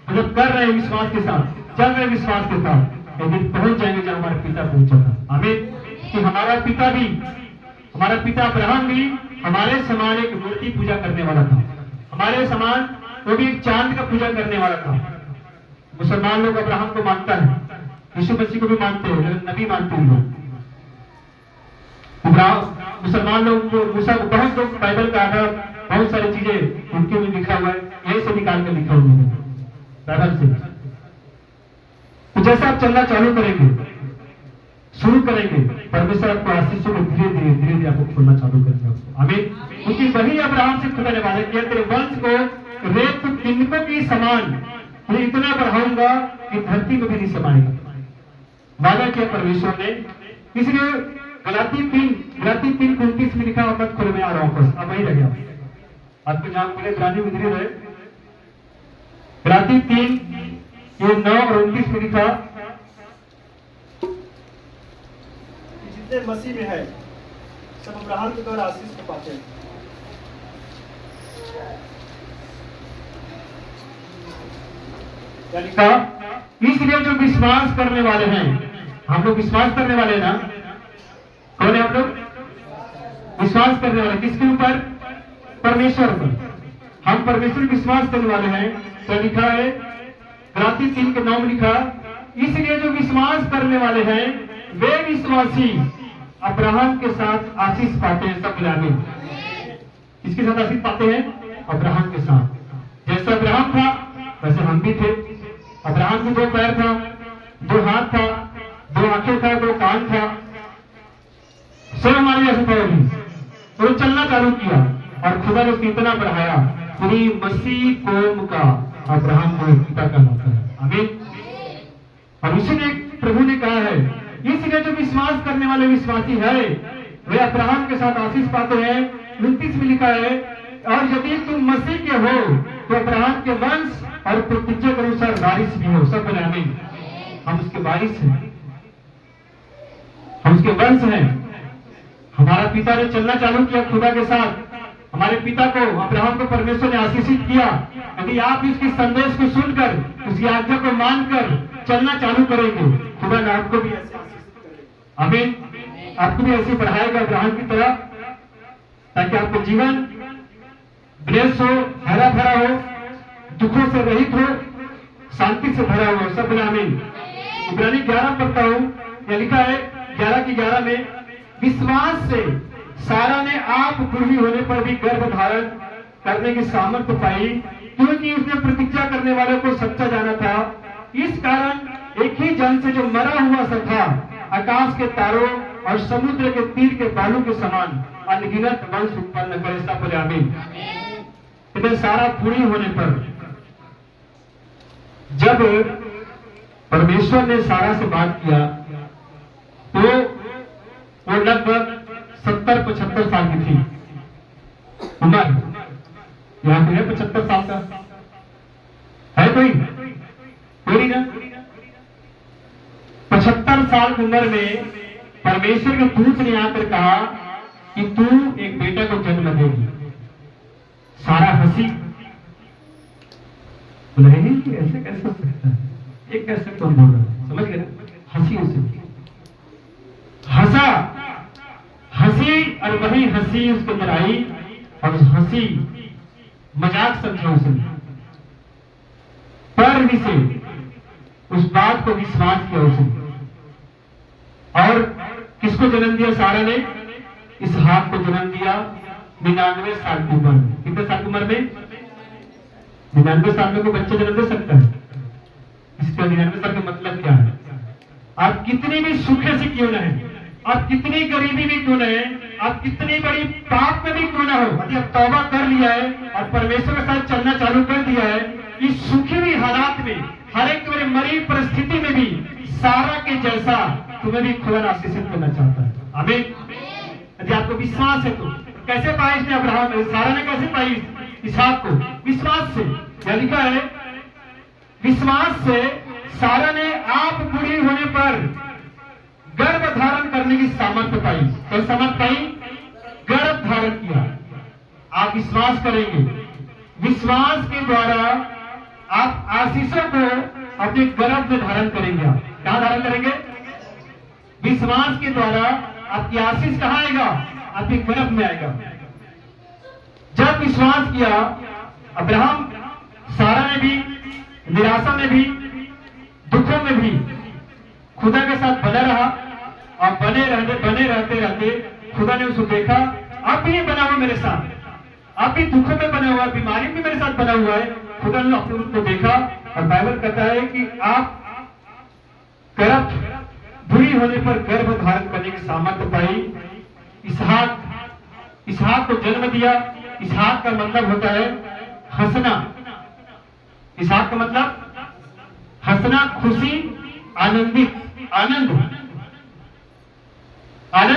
मतलब कर रहे हैं विश्वास के साथ, चल रहे विश्वास के साथ, एक दिन पहुंच जाएंगे जहां हमारा पिता पहुंचा था। आमीन। कि हमारा पिता भी, हमारा पिता अब्राहम भी हमारे समान एक मूर्ति पूजा करने वाला था, हमारे समान वो भी एक चांद का पूजा करने वाला था। मुसलमान लोग अब्राहम को मानता है, यीशु मसीह को भी मानते हैं, नबी मानते हैं लोग। मुसलमान लोग, मूसा को, बहुत लोग बाइबल का आधार, बहुत सारी चीजें उनके में लिखा हुआ है, यही से निकाल कर लिखा हुआ है बाइबल से। तो जैसे आप चलना चालू करेंगे, शुरू करेंगे, परमेश्वर आपको आशीषों को धीरे धीरे आपको खोलना चालू करेंगे। आमीन। क्योंकि वही अब्राहम से खुदा ने वादा किया, तेरे वंश को रेत तिनकों की समान मैं इतना बढ़ाऊंगा कि धरती में भी नहीं समाएगा। वादा किया परमेश्वर ने। इसलिए गलाती 3:29 में लिखा, मत खोलो, मैं आ रहा हूं, बस अब वही रह गया। आपको जहां खुले ग्रानी उधरी रहे, गलाती 3:9 और 29 में लिखा, जितने मसीह में है सब अब्राहम के द्वारा आशीष को पाते हैं। लिखा, इसलिए जो विश्वास करने वाले हैं, हम लोग विश्वास करने वाले ना, कौन है हम लोग? विश्वास करने वाले किसके ऊपर? परमेश्वर पर। हम परमेश्वर विश्वास करने वाले हैं। तो लिखा है गलाती 3:9 में लिखा, इसलिए जो विश्वास करने वाले हैं वे विश्वासी अब्राहम के साथ आशीष पाते हैं। सब आमीन। किसके साथ आशीष पाते हैं? अब्राहम के साथ। जैसा अब्राहम था वैसे हम भी थे। अब्राहम के 2 पैर था, 2 हाथ था, 2 आंखें था, 2 कान था, सब हमारे जैसे था। तो चलना चालू किया और खुदा ने उसको इतना बढ़ाया, पूरी मसीह कौम का अब्राहम को पिता कहलाता है। आमीन। और इसीलिए प्रभु ने कहा है, इसलिए जो विश्वास करने वाले विश्वासी है वे अब्राहम के साथ आशीष पाते हैं। 29 में लिखा है, और यदि तुम मसीह के हो तो अब्राहम के वंश और प्रतिज्ञा के अनुसार वारिस भी हो। सब बोले आमीन। हम उसके वारिस हैं, हम उसके वंश हैं। हमारा पिता ने चलना चालू किया खुदा के साथ। हमारे पिता को, अब्राहम को परमेश्वर ने आशीषित किया। यदि आप इसके संदेश को सुनकर, उसकी आज्ञा को मानकर चलना चालू करेंगे, खुदा ने आपको भी ऐसे आशीषित करेगा। आमीन। आपको भी ऐसे बढ़ाएगा अब्राहम की तरह, ताकि आपका जीवन ब्लेस हो, हरा भरा हो, दुखों से रहित हो, शांति से भरा हो। सब आमीन। इब्रानी 11 पढ़ता हूं, यह लिखा है 11:11 में, विश्वास से सारा ने आप बूढ़ी होने पर भी गर्भ धारण करने की सामर्थ्य पाई, क्योंकि उसने प्रतिज्ञा करने वाले को सच्चा जाना था। इस कारण एक ही जन से जो मरा हुआ सा था, आकाश के तारों और समुद्र के तीर के बालू के समान अनगिनत वंश उत्पन्न करे। सब बोले आमीन। इधर सारा पूरी होने पर जब परमेश्वर ने सारा से बात किया तो वो लगभग 70-75 साल की थी उम्र। यहाँ पे है 75 साल का है कोई ना? 75 साल की उम्र में परमेश्वर के दूत ने आकर कहा कि तू एक बेटा को जन्म देगी। सारा हंसी, नहीं ऐसे कैसे हो सकता है, एक कैसे कौन बोल रहा है, समझ गए ना? हंसी उसे हंसा, हंसी और वही हंसी उसके अंदर आई और हंसी मजाक समझा उसने, पर भी से उस बात को विश्वास किया उसने। और किसको जन्म दिया सारा ने? इसहाक को जन्म दिया 99 साल की उम्र में। कितने साल की उम्र में? 99 साल में कोई बच्चे जन्म दे सकता है? इसका 99 साल का मतलब क्या है? आप कितनी भी सूखे से क्यों न है, आप कितनी गरीबी में क्यों न है, आप कितनी बड़ी पाप में भी क्यों ना हो, यदि आप तौबा कर लिया है और परमेश्वर के साथ चलना चालू कर दिया है, इस सूखी हुई हालात में, हर एक तुम्हारी मरी परिस्थिति में भी सारा के जैसा तुम्हें भी खुदा आशीषित करना चाहता है। आमीन। यदि आपको विश्वास है तो कैसे पाया इसने अब्राहम, सारा ने कैसे पाई इसहाक को? विश्वास से। यह लिखा है विश्वास से सारा ने आप बूढ़ी होने पर गर्भ धारण करने की सामर्थ्य पाई। क्या सामर्थ्य पाई? गर्भ धारण किया। आप विश्वास करेंगे, विश्वास के द्वारा आप आशीषों को अपने गर्भ में धारण करेंगे। आप कहां धारण करेंगे? विश्वास के द्वारा आपकी आशीष कहां आएगा? आपके गर्भ में आएगा। जब विश्वास किया अब्राहम, सारा ने भी निराशा में भी दुखों में भी खुदा के साथ बना रहा और बने रहते रहते खुदा ने उसको देखा, अब भी बना हुआ मेरे साथ, अब भी दुखों में बना हुआ, बीमारी में मेरे साथ बना हुआ है। खुदा ने उसको देखा और बाइबल कहता है कि आप गर्भ बुरी होने पर गर्भ धारण करने की सामर्थ्य पाई। इसहाक को जन्म दिया। इसहाक का मतलब होता है हंसना। इसहाक का मतलब हंसना, खुशी, आनंदित, आनंद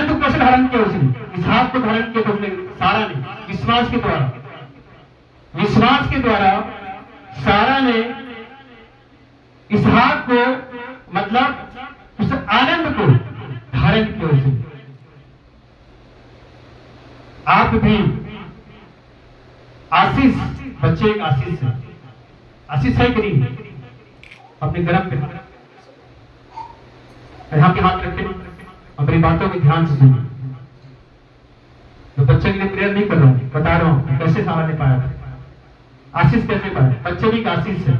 को कैसे धारण किया उसने? इसहाक को धारण किया तुमने, सारा ने विश्वास के द्वारा। विश्वास के द्वारा सारा ने इसहाक को, मतलब उस आनंद को धारण किया उसने। आप भी आशीष, बच्चे एक आशीष है, आशीष है कि नहीं? अपने गर्भ पे यहाँ के हाथ रखे, अपनी बातों को ध्यान से सुनिए। तो बच्चे के लिए प्रेयर नहीं कर रहा हूँ, बता रहा हूँ कैसे सहारा ने पाया था, आशीष कैसे पाया। बच्चे भी एक आशीष है,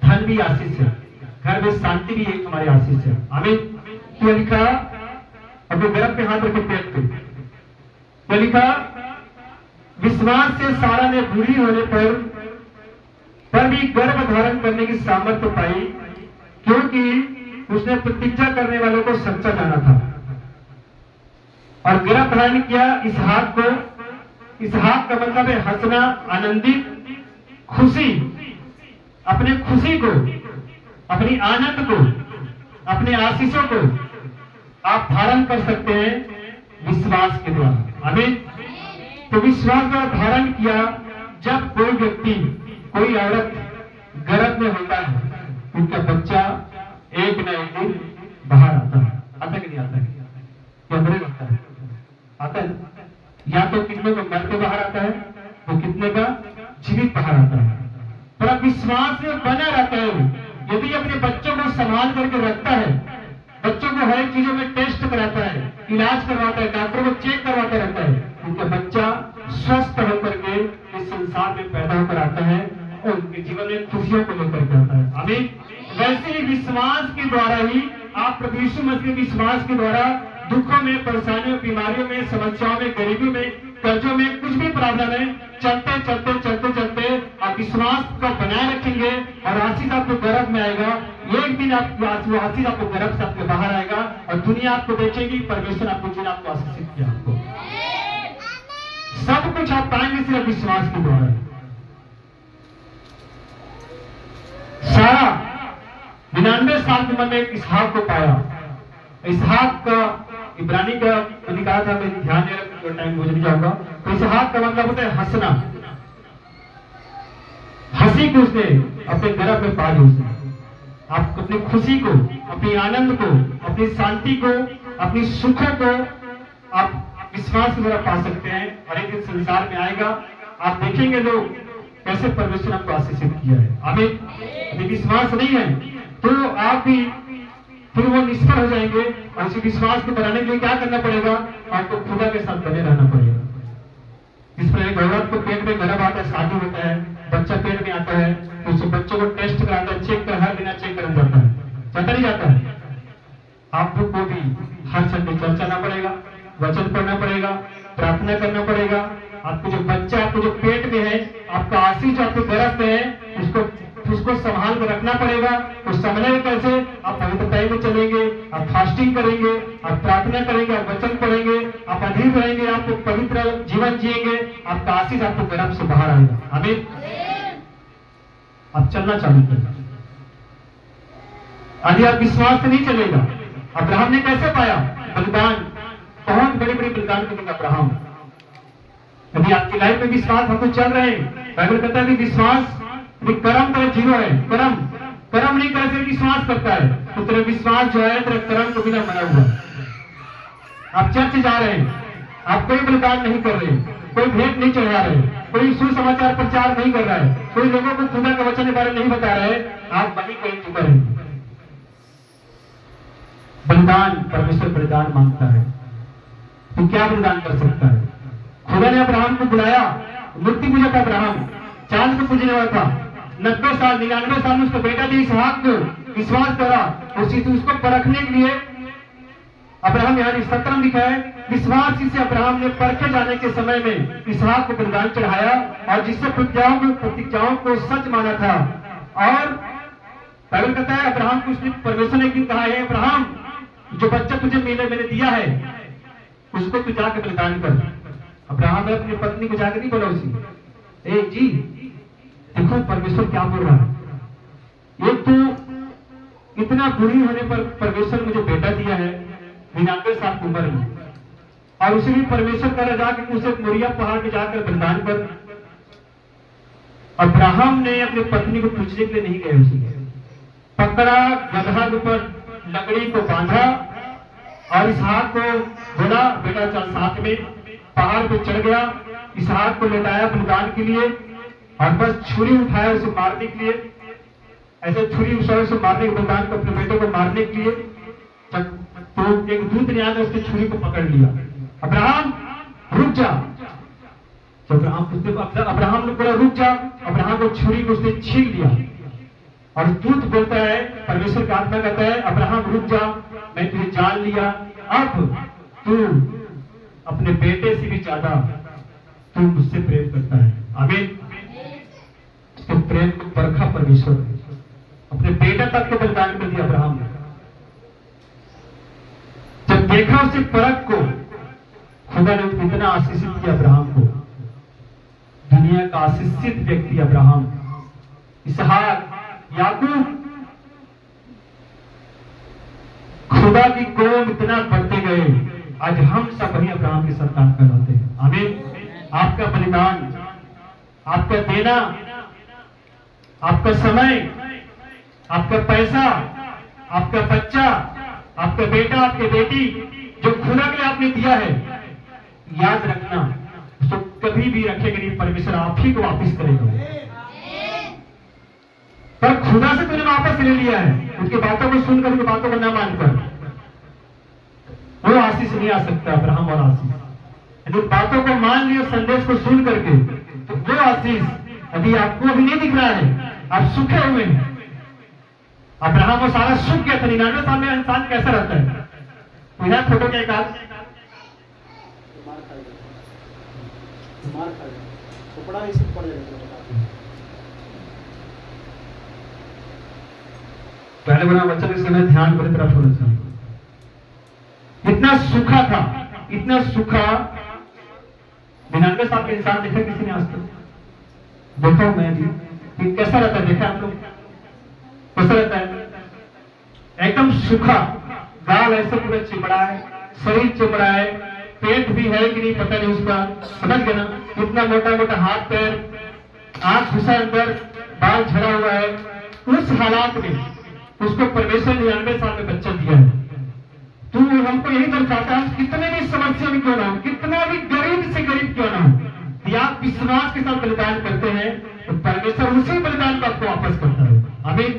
धन भी आशीष है, घर में शांति भी एक हमारी आशीष है। आमीन। क्या लिखा? अपने गर्भ पे हाथ रखे, पेट पे क्या लिखा? विश्वास से सारा ने बुरी होने पर भी गर्भ धारण करने की सामर्थ्य पाई, क्योंकि उसने प्रतिज्ञा करने वालों को सच्चा जाना था और गर्भ धारण किया इसहाक को। इसहाक का मतलब है हंसना, आनंदित, खुशी। अपने खुशी को, अपनी आनंद को, अपने आशीषों को आप धारण कर सकते हैं विश्वास के द्वारा। आमीन। तो विश्वास द्वारा धारण किया। जब कोई व्यक्ति, कोई औरत गर्भ में होता है, उनका बच्चा एक न एक दिन बाहर आता है। आता कि नहीं आता है? क्या बड़े लगता है? आता है। या तो कितने को मर के बाहर आता है, तो कितने का जीवित बाहर आता है। पर विश्वास में बना रहता है। यदि अपने बच्चों को संभाल करके रखता है, बच्चों को हर एक चीजों में टेस्ट कराता है, इलाज करवाता है, डॉक्टरों को चेक करवाता रहता है, उनका बच्चा स्वस्थ होकर के इस संसार में पैदा होकर आता है और उनके जीवन में खुशियों को लेकर के आता है। आमीन। वैसे ही विश्वास के द्वारा ही आप प्रभु यीशु मसीह के विश्वास के द्वारा दुखों में, परेशानियों, बीमारियों में, समस्याओं में, गरीबी में, कर्जों में, कुछ भी प्रॉब्लम है, चलते चलते चलते चलते आप विश्वास को बनाए रखेंगे और आशीष आपको गर्भ में आएगा। एक दिन आपकी आशीष आपको गर्भ से आपके बाहर आएगा और दुनिया आपको देखेगी, परमेश्वर आपको जिन्हें आपको आशीषित किया, आपको सब कुछ आप पाएंगे सिर्फ विश्वास के द्वारा। सारा 99 साल की उम्र में इसहाक को पाया। इसहाक का इब्रानी का मैंने कहा था, मैं ध्यान दे रहा, टाइम गुजर जाऊंगा। तो इसहाक का मतलब होता है हंसना। हंसी को उसने अपने गर्भ में पा ली। उसने आप अपनी खुशी को, अपनी आनंद को, अपनी शांति को, अपनी सुखों को आप विश्वास के द्वारा पा सकते हैं। और एक दिन संसार में आएगा, आप देखेंगे लोग कैसे परमेश्वर आपको आशीषित किया है। आमीन। यदि विश्वास नहीं है तो आप भी फिर वो निष्फल हो जाएंगे। और इसी विश्वास को बनाने के लिए क्या करना पड़ेगा? आपको खुदा के साथ बने रहना पड़ेगा। इस पर एक औरत को पेट में गर्भ आता है, शादी होता है, बच्चा पेट में आता है, तो उस बच्चों को टेस्ट कराता है, चेक कर, हर दिन चेक करना जाता है, जाता नहीं जाता है। आप लोग को भी हर संडे चर्च आना पड़ेगा, वचन पढ़ना पड़ेगा, प्रार्थना करना पड़ेगा। आपको जो बच्चा, आपको जो पेट में है, आपका आशीष जो आपके गर्भ में है, उसको संभाल कर रखना पड़ेगा। तो संभलेगा कैसे? आप पवित्रता में चलेंगे, आप फास्टिंग करेंगे, आप प्रार्थना करेंगे, आप वचन पढ़ेंगे, आप अधीर रहेंगे, आप पवित्र जीवन जिएंगे, आपका आशीष आपको गर्भ से बाहर आएगा। आमीन। आप चलना चालू करेंगे। यदि आप विश्वास से नहीं चलेगा। अब्राहम ने कैसे पाया बलिदान? बहुत बड़ी बड़ी बलिदान करेगा अब्राहम। यदि आपकी लाइफ में विश्वास आपको चल रहे हैं, बाइबल कहता है कि विश्वास कर्म तो जीरो है। कर्म नहीं करे से विश्वास करता है, तो तेरा विश्वास जो है तेरे कर्म को बिना बना हुआ। आप चर्च जा रहे हैं, आप कोई बलिदान नहीं कर रहे, कोई भेंट नहीं चढ़ा रहे, कोई सुसमाचार प्रचार नहीं कर रहा है, कोई लोगों को खुदा के वचन के बारे में नहीं बता रहे, आप वही कहीं चुका रहे। बलिदान, परमेश्वर बलिदान मांगता है। तो क्या बलिदान कर सकता है? खुदा ने अब्राहम को बुलाया, मूर्ति पूजा था अब्राहम, चांद को पूजने वाला था। 90 साल 99 साल में उसका बेटा भी इसहाक को विश्वास करा। उसको परखने के लिए अब्राहम, यहाँ 17 में लिखा है, विश्वास से अब्राहम ने परखे जाने के समय में इसहाक को बलिदान चढ़ाया और जिससे प्रतिज्ञाओं को सच माना था। और बाइबल कहता है अब्राहम को उसने परमेश्वर ने एक दिन कहा है, अब्राहम जो बच्चा तुझे मैंने दिया है उसको तू जाकर बलिदान कर। अब्राहम ने अपनी पत्नी को जाकर नहीं बोला उसी, ए जी देखो परमेश्वर क्या बोल रहा है। एक तो इतना बुरी होने पर परमेश्वर मुझे बेटा दिया है 99 साल की उम्र में, और उसे भी परमेश्वर कह रहा जाकर उसे मोरिया पहाड़ पे जाकर बलिदान कर। अब्राहम ने अपनी पत्नी को पूछने के लिए नहीं गए, उसे पकड़ा, गदहा के ऊपर लकड़ी को बांधा और इसहाक को बोला बेटा चल साथ में पहाड़ पे चढ़ गया, इसहाक को लेटाया बलिदान के लिए और बस छुरी उठाया उसे मारने के लिए, ऐसे छुरी उसे मारने के बलिदान को, अपने बेटे को मारने के लिए। जब तो एक दूत ने आकर उसकी छुरी को पकड़ लिया, अब्राहम रुक जा। अब्राहम ने बोला रुक जा, अब्राहम को छुरी को उसने छीन लिया और दूत बोलता है, परमेश्वर का आत्मा कहता है अब्राहम रुक जा, मैं तुझे जान लिया, अब तू अपने बेटे से भी ज्यादा तू मुझसे प्रेम करता है। आमीन। तो प्रेम को परखा परमेश्वर ने, अपने बेटा तक को बलिदान कर दिया अब्राहम ने। जब देखा उसे परख को, खुदा ने इतना आशीषित किया अब्राहम को, दुनिया का आशीषित व्यक्ति अब्राहम, इसहाक, याकूब, खुदा की कौम इतना बढ़ते गए, आज हम सब वही अब्राहम की संतान कहलाते हैं। आमीन। आपका बलिदान, आपका देना, आपका समय, आपका पैसा, आपका बच्चा, आपका बेटा, आपकी बेटी, जो खुदा के लिए आपने दिया है, याद रखना उसको कभी भी रखेगा नहीं, परमेश्वर आप ही को वापस करेगा। पर खुदा से तूने वापस ले लिया है, उनकी बातों को सुनकर, उनकी बातों को न मानकर, वो आशीष नहीं आ सकता। अब्राहम और आशीष, उन बातों को मान लिया, संदेश को सुन करके, तो वो आशीष अभी आपको अभी नहीं दिख रहा है, आप सूखे हुए हैं। अब्राहम और सारा सूख गया था। 99 साल में इंसान कैसा रहता है? तो यह फोटो के एक आध कपड़ा इसे पड़ जाएगा। पहले बना बच्चा के समय ध्यान बड़ी तरफ होना चाहिए। इतना सूखा था, इतना सूखा। 99 साल के इंसान देखा किसी ने आज तक? देखा हूं मैं भी। कैसा रहता है? देखा आप लोग कैसा रहता है? एकदम सूखा, गाल ऐसे पूरा चिमड़ा है, शरीर चिमड़ा है, पेट भी है कि नहीं पता नहीं उसका, समझ गए ना? इतना मोटा मोटा हाथ पैर, आंख घुसा अंदर, बाल झड़ा हुआ है। उस हालात में उसको परमेश्वर ने 99 साल में बच्चा दिया है। तू हमको यही दर्शाता है, कितने भी समस्या में क्यों ना हो, कितना भी गरीब से गरीब क्यों ना हो, यदि आप विश्वास के साथ बलिदान करते हैं तो परमेश्वर उसी बलिदान को आपको वापस करता है। आमीन।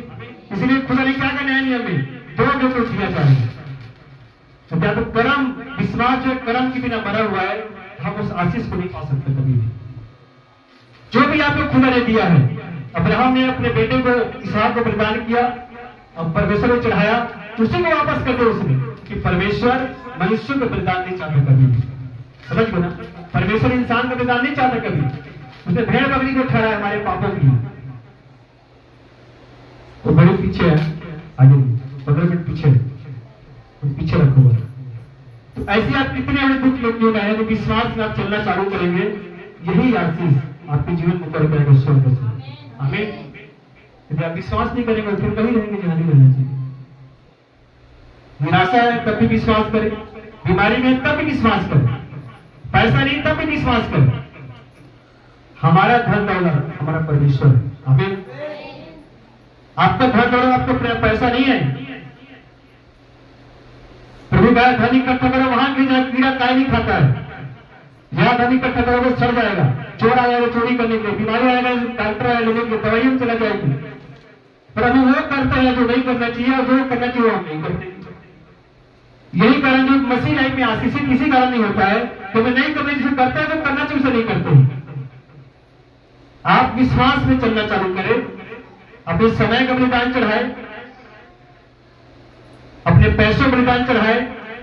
इसलिए खुदा ने क्या कहा नया नियम में? 2 जो दिया जाएगा। क्या तो कर्म, विश्वास जो कर्म के बिना मरा हुआ है, हम उस आशीष को नहीं पा सकते कभी भी। जो भी आपको खुदा ने दिया है, अब्राहम ने अपने बेटे को इसहाक को बलिदान किया, अब परमेश्वर ने चढ़ाया, उसी को वापस कर दो उसने, कि परमेश्वर मनुष्य को बलिदान नहीं चाहता कभी। समझ गए ना? परमेश्वर इंसान का बलिदान नहीं चाहता कभी। उसने भेड़ बकरी को ठहराया हमारे पापों के लिए। तो बड़े पीछे है, आगे 15 मिनट पीछे, तो पीछे रखो। तो ऐसे आप कितने बड़े दुख लोग क्यों रहे, तो विश्वास में आप चलना चालू करेंगे, यही आशीष आपके जीवन में कर जाएगा स्वर्ग से। आमीन। यदि आप विश्वास नहीं करेंगे फिर कभी रहेंगे जहां नहीं रहना चाहिए। निराशा है तब भी विश्वास करें, बीमारी में तब भी विश्वास करें, पैसा नहीं तब भी विश्वास करें। हमारा धन दौलत हमारा परमेश्वर है। आमीन। आपका धन दौलत, आपका पैसा नहीं है। प्रभु का धन इकट्ठा करो वहां कीड़ा काय नहीं खाता है। जहां धन इकट्ठा करोगे सड़ जाएगा, चोर आ जाएगा चोरी करने के लिए, बीमारी आएगा डॉक्टर आएगा लेने के लिए, दवाइयों में चला जाएगी। पर अभी वो करते हैं जो नहीं करना चाहिए, और जो करना चाहिए वो हम नहीं करते। यही कारण जो मसीह लाइफ में आशीषित इसी कारण नहीं होता है, क्योंकि नहीं करने जिसे करते हैं तो करना चाहिए उसे नहीं करते। आप विश्वास में चलना चालू करें, अपने समय का बलिदान चढ़ाए, अपने पैसों का बलिदान चढ़ाए,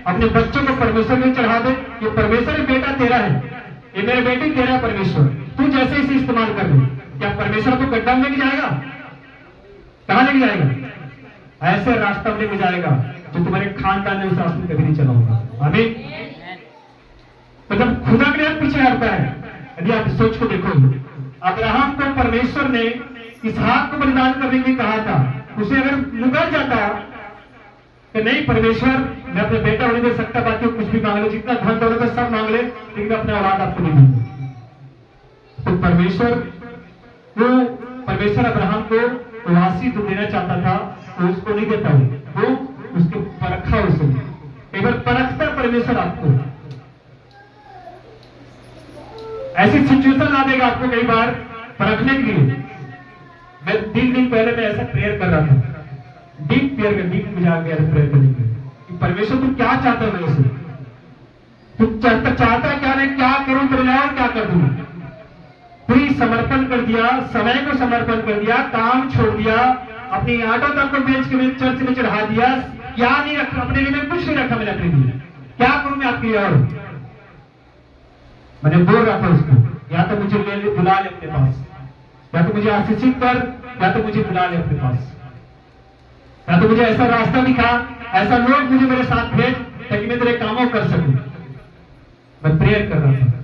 अपने बच्चों को परमेश्वर में चढ़ा दे। ये परमेश्वर बेटा तेरा है, ये मेरे बेटी तेरा परमेश्वर, तू जैसे इसे इस्तेमाल कर ले। क्या परमेश्वर को गड्ढा में लेके जाएगा? कहां लेके जाएगा? ऐसे रास्ता में लेके जाएगा जो तुम्हारे खानदान ने उस रास्ते में कभी नहीं चला होगा। आमीन। तो जब खुदा के लिए पीछे हटता है, यदि आप सोच को देखो, अब्राहम को परमेश्वर ने इसहाक को बलिदान करने के लिए कहा था, उसे अगर मुकर जाता कि नहीं परमेश्वर मैं अपने बेटा होने दे सकता, बाकी कुछ भी मांग ले, जितना धन दौलत है सब मांग ले, लेकिन अपने औलाद आपको नहीं दूंगा। तो परमेश्वर अब्राहम को वासी तो देना चाहता था, तो उसको नहीं देता वो उसको परखा। उसे एक बार परखता परमेश्वर आपको। ऐसी सिचुएशन ला देगा आपको कई बार परखने के लिए। मैं 3 दिन पहले मैं ऐसा प्रेयर कर रहा था, डीप में जाकर प्रेयर करने के लिए कि परमेश्वर तू क्या चाहता है मेरे से, तू चाहता क्या नहीं, क्या करूं तेरे लिए और क्या कर दूं। पूरी समर्पण कर दिया, समय को समर्पण कर दिया, काम छोड़ दिया, अपनी ऑटो तक को बेच के मैं चर्च में चढ़ा दिया, क्या नहीं रखा अपने लिए, मैं कुछ नहीं रखा मैंने अपने लिए, क्या करूं मैं आपके लिए। और मैंने बोल रहा था उसको, या तो मुझे बुला ले अपने पास, या तो मुझे आशीषित कर, या तो मुझे बुला ले अपने पास, या तो मुझे ऐसा रास्ता दिखा, ऐसा लोग मुझे मेरे साथ भेज ताकि मैं तेरे कामों कर सकूं। मैं प्रेयर कर रहा था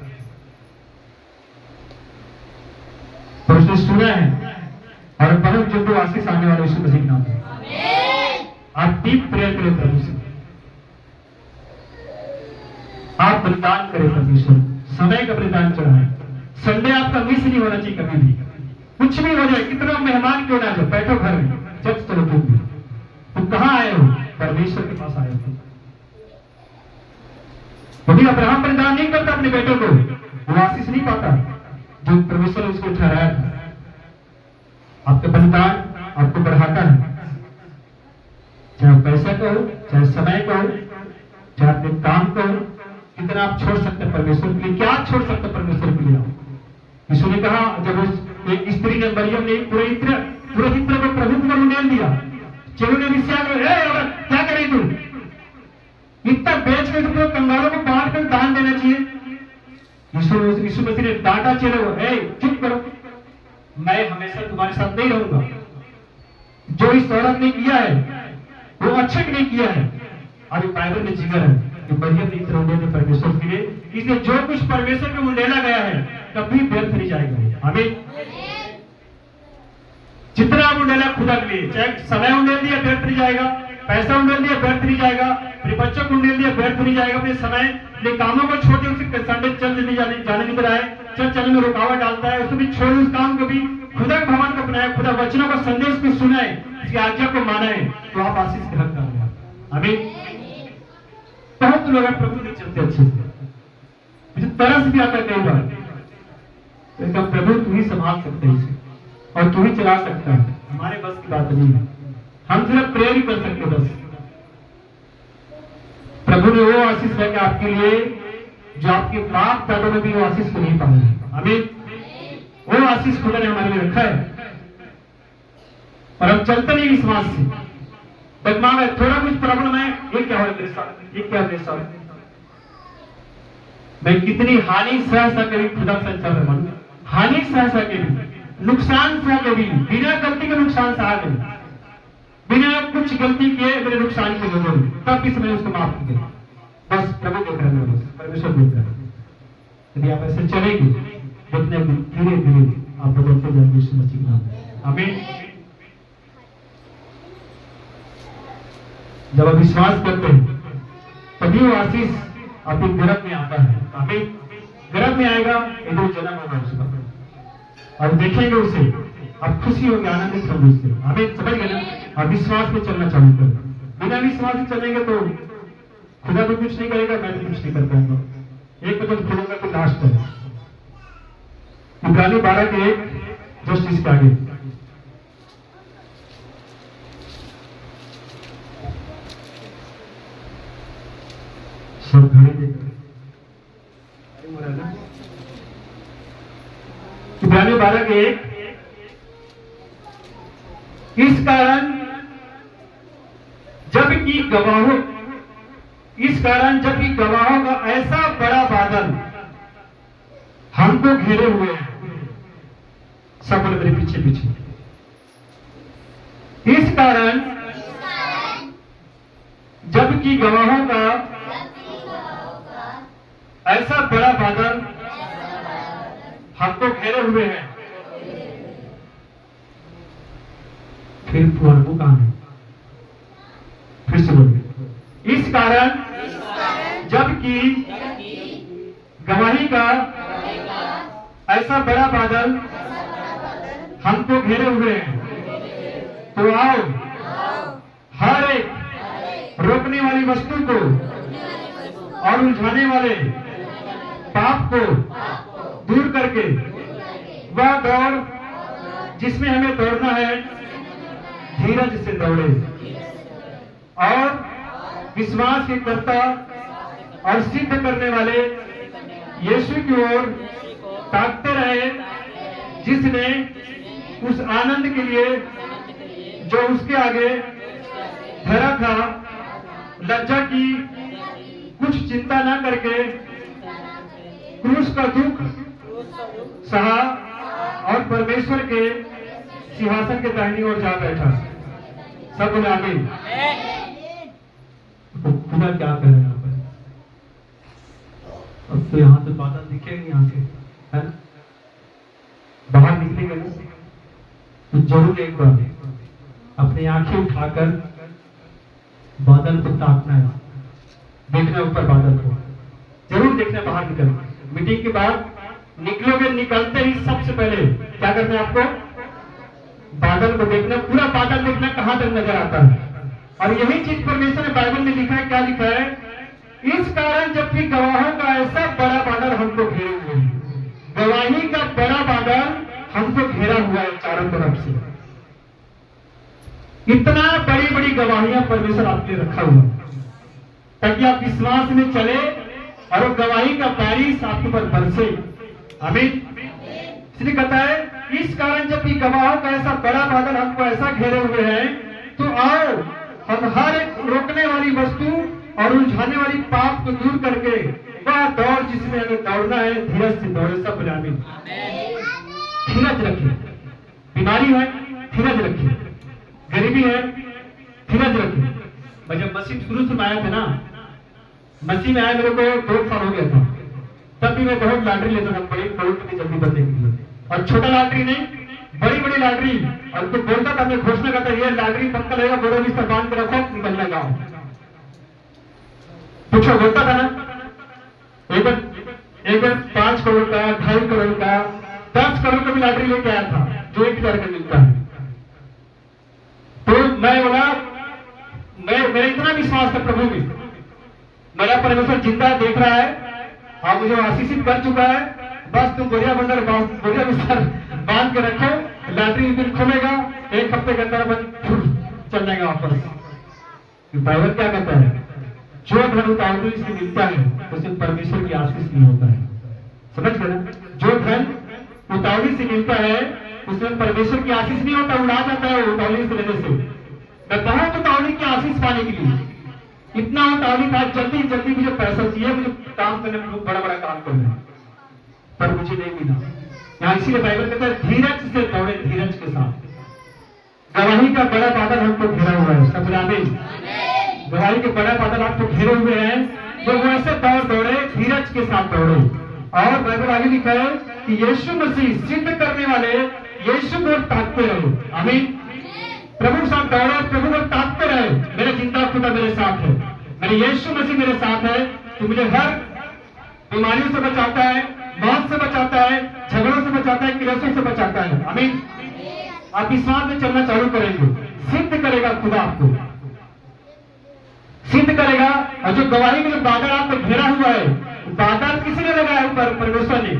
तो उसने सुना है और बहुत जल्द आशीष आने वाले यीशु मसीह के नाम में। आप डीप प्रेयर करें प्रभु से, आप बलिदान करें परमेश्वर, समय का बलिदान चढ़ाएं। संडे आपका मिस नहीं होना चाहिए कभी भी, कुछ भी हो जाए, कितना मेहमान क्यों ना जाए, बैठो घर में, चर्च चलो तुम भी। तुम कहां आए हो? परमेश्वर के पास आए हो। क्योंकि अब्राहम बलिदान नहीं करता अपने बेटे को, वो आशीष नहीं पाता जो परमेश्वर ने उसको ठहराया था। आपका बलिदान आपको बढ़ाता है, चाहे पैसा का हो, चाहे समय का हो, चाहे अपने काम का हो। कितना आप छोड़ सकते हैं परमेश्वर के लिए, क्या आप छोड़ सकते हैं परमेश्वर के लिए। यीशु ने कहा, जब उस एक स्त्री ने, मरियम ने पुरोहित को प्रभु को उंडेल दिया, चलो ने क्या करें तू, इतना बेच के तुमको कंगालों को बांट कर दान देना चाहिए। यीशु मसीह ने डांटा चेलों को, चुप करो, मैं हमेशा तुम्हारे साथ नहीं रहूंगा। जो इस औरत ने किया है वो अच्छे के लिए किया है। अभी बाइबल में जिक्र है कि मरियम ने इतना उंडेल परमेश्वर के लिए, इसलिए जो कुछ परमेश्वर में उंडेला गया है कभी व्यर्थ नहीं जाएगा। हमें जितना आप उंडेला खुदा के लिए, चाहे समय उंडेल दिया व्यर्थ नहीं जाएगा, पैसा उंडेल दिया व्यर्थ नहीं जाएगा, अपने बच्चों को उंडेल दिया व्यर्थ नहीं जाएगा। अपने समय अपने कामों को छोड़ के उसे संडे चल नहीं जाने नहीं रहा है, चल चलने में रुकावट डालता है, उसको भी छोड़, उस काम को भी, खुदा के भवन को अपनाए, खुदा वचनों का संदेश को सुनाए, इसकी आज्ञा को माने, तो आप आशीष के हकदार हैं। हमें बहुत लोग प्रभु नहीं चलते अच्छे से, मुझे तरस भी आता है कई बार, तो प्रभु तू ही संभाल सकते हैं इसे और तू ही चला सकता है, हमारे बस की बात नहीं है, हम सिर्फ प्रेयर ही कर सकते बस। प्रभु ने वो आशीष लेकर आपके लिए जो आपके बाप दादों में भी वो आशीष को नहीं पाए। हमें वो आशीष खुदा ने हमारे लिए रखा है और हम चलते नहीं विश्वास से। बदमाश है, थोड़ा कुछ प्रॉब्लम है, ये क्या हो मेरे साथ, ये क्या मेरे साथ, मैं कितनी हानि सहसा के भी खुदा से चल रहा हूं, हानि सहसा के भी, नुकसान सह के भी, बिना गलती के नुकसान सहा के, बिना कुछ गलती किए मेरे नुकसान के लोगों ने, तब भी मैंने उसको माफ किया। बस प्रभु देख रहे हैं, परमेश्वर देख रहे हैं। यदि आप ऐसे चलेंगे जितने धीरे धीरे आप बदलते जाएंगे यीशु मसीह के नाम में। आमीन। जब आप विश्वास करते हैं तभी वो आशीष आपके गर्भ में आता है। आमीन। गर्भ में आएगा, एक जन्म होगा उसका, और देखेंगे उसे, आप खुशी होंगे, आनंदित होंगे उससे। हमें समझ गए ना। आप विश्वास में चलना चालू करें, बिना विश्वास में चलेंगे तो खुदा भी कुछ नहीं करेगा, मैं भी कुछ नहीं कर पाऊंगा। एक वचन खुदा का लास्ट है, इब्रानी 12:1 जस्ट इसके आगे, सब घड़ी देकर इब्रानी 12:1, इस कारण जबकि गवाहों का ऐसा बड़ा बादल हमको घेरे हुए हैं, सब मेरे पीछे पीछे, इस कारण जबकि गवाहों का ऐसा बड़ा बादल हमको घेरे हुए हैं। फिर प्रभु कहां है, फिर से बोलिए, इस कारण जबकि गवाही का ऐसा बड़ा बादल हमको घेरे हुए हैं, तो आओ हर एक रोकने वाली वस्तु को और उलझाने वाले पाप को दूर करके वह दौड़ जिसमें हमें दौड़ना है धीरज से दौड़े और विश्वास के कर्ता और सिद्ध करने वाले यीशु की ओर ताकते रहे, जिसने उस आनंद के लिए जो उसके आगे धरा था लज्जा की कुछ चिंता न करके क्रूस का दुख सहा और परमेश्वर के सिंहासन के दाहिनी ओर जा बैठा। सब बोले आमीन। खुदा क्या कर रहे हैं यहाँ पर? अब तो यहाँ से बादल दिखेंगे यहाँ से, है ना? बाहर निकलेंगे ना तो जरूर एक बार अपनी आंखें उठाकर बादल को ताकना है, देखना ऊपर बादल को, जरूर देखना। बाहर निकल मीटिंग के बाद निकलोगे, निकलते ही सबसे पहले क्या करना है आपको? बादल को देखना, पूरा बादल देखना कहां तक नजर आता है। और यही चीज परमेश्वर ने बाइबल में लिखा है। क्या लिखा है? इस कारण जबकि गवाहों का ऐसा बड़ा बादल हमको घेरे हुए है, गवाही का बड़ा बादल हमको घेरा हुआ है चारों तरफ से। इतना बड़ी बड़ी गवाहियां परमेश्वर आपके लिए रखा हुआ है ताकि आप विश्वास में चले और वो गवाही का बारिश आपके ऊपर बरसे। आमीन। इसलिए कहता है इस कारण जबकि गवाहों का ऐसा बड़ा बादल हमको ऐसा घेरे हुए हैं, तो आओ हम हर एक रोकने वाली वस्तु और उलझाने वाली पाप को दूर करके वह दौड़ जिसमें हमें दौड़ना है धीरज से दौड़े। सब बोले आमीन। धीरज रखिए। बीमारी है, धीरज रखिए। गरीबी है, धीरज रखिए। मैं जब मसीह शुरू से आया था ना, मसीह में आया मेरे को 2 साल हो गया था, तब भी मैं बहुत लॉटरी लेता था, बड़ी करोड़पति जल्दी बनने के लिए। और छोटा लॉटरी नहीं, बड़ी बड़ी लॉटरी। और तो बोलता था, मैं घोषणा करता, ये लॉटरी पक्का लगेगा, बोलो बिस्तर बांध के रखो, निकलना गाँव। पूछो, बोलता था ना। एक बार 5 करोड़ का, 2.5 करोड़ का, 10 करोड़ का भी लॉटरी लेके आया था, जो 1,000 का मिलता है। तो मैं बोला, मेरा इतना विश्वास था प्रभु में, मेरा परमेश्वर जिंदा देख रहा है, आप मुझे आशीषित कर चुका है, बस तुम बोरिया बिस्तर बांध के रखो, लॉटरी दिन खुलेगा, 1 हफ्ते के अंदर चल जाएगा वापस। बाइबल क्या कहता है? जो धन उतावली से मिलता है उसे परमेश्वर की आशीष नहीं होता है। समझ गए ना? जो धन उतावली से मिलता है उसमें परमेश्वर की आशीष नहीं होता, उड़ा जाता है उतावली से लेने से। मैं बहुत उतावली की आशीष पाने के लिए, इतना उतावली था, जल्दी जल्दी मुझे पैसा चाहिए, मुझे काम करने में बड़ा बड़ा काम करना है, पर मुझे नहीं मिला। यहाँ इसीलिए बाइबल कहता है धीरज से दौड़े, धीरज के साथ। गवाही का बड़ा बादल हमको घेरा हुआ है। सब आमीन। गवाही के बड़ा बादल आपको घेरे हुए हैं, तो वो ऐसे दौड़े, धीरज के साथ दौड़े। और बाइबल आगे लिखा है कि यीशु मसीह सिद्ध करने वाले यीशु को ताकते रहे। आमीन। प्रभु के साथ दौड़ो, प्रभु को ताकते रहे। मेरा जिंदा खुदा मेरे साथ है, मेरे यीशु मसीह मेरे साथ है, तो मुझे हर बीमारियों से बचाता है, मौत से बचाता है, झगड़ों से बचाता है, क्लेशों से बचाता है। आमीन। आप विश्वास में चलना चालू करेंगे, सिद्ध करेगा खुदा आपको, सिद्ध करेगा। और जो गवाही में जो बादल आपको घेरा हुआ है, बादल किसने लगाया है? ऊपर परमेश्वर ने,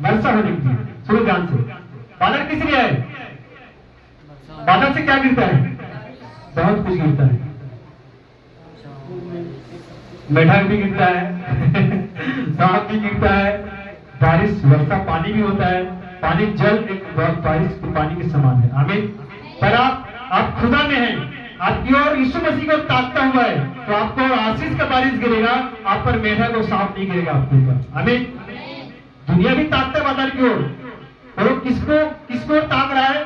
वर्षा होने की। सुनो ध्यान से, बादल किस लिए है? बादल से क्या गिरता है? बहुत कुछ गिरता है। मेढक भी गिरता है, सांप भी गिरता है, बारिश वर्षा पानी भी होता है। पानी जल एक बारिश के पानी के समान है। आमीन। पर आप खुदा में हैं, आपकी ओर यीशु मसीह को ताकता हुआ है, तो आपको आशीष का बारिश गिरेगा, आप पर मेढक और सांप नहीं गिरेगा आपके ऊपर। आमीन। दुनिया भी ताकता है बादल की ओर, और वो किसको ताक रहा है?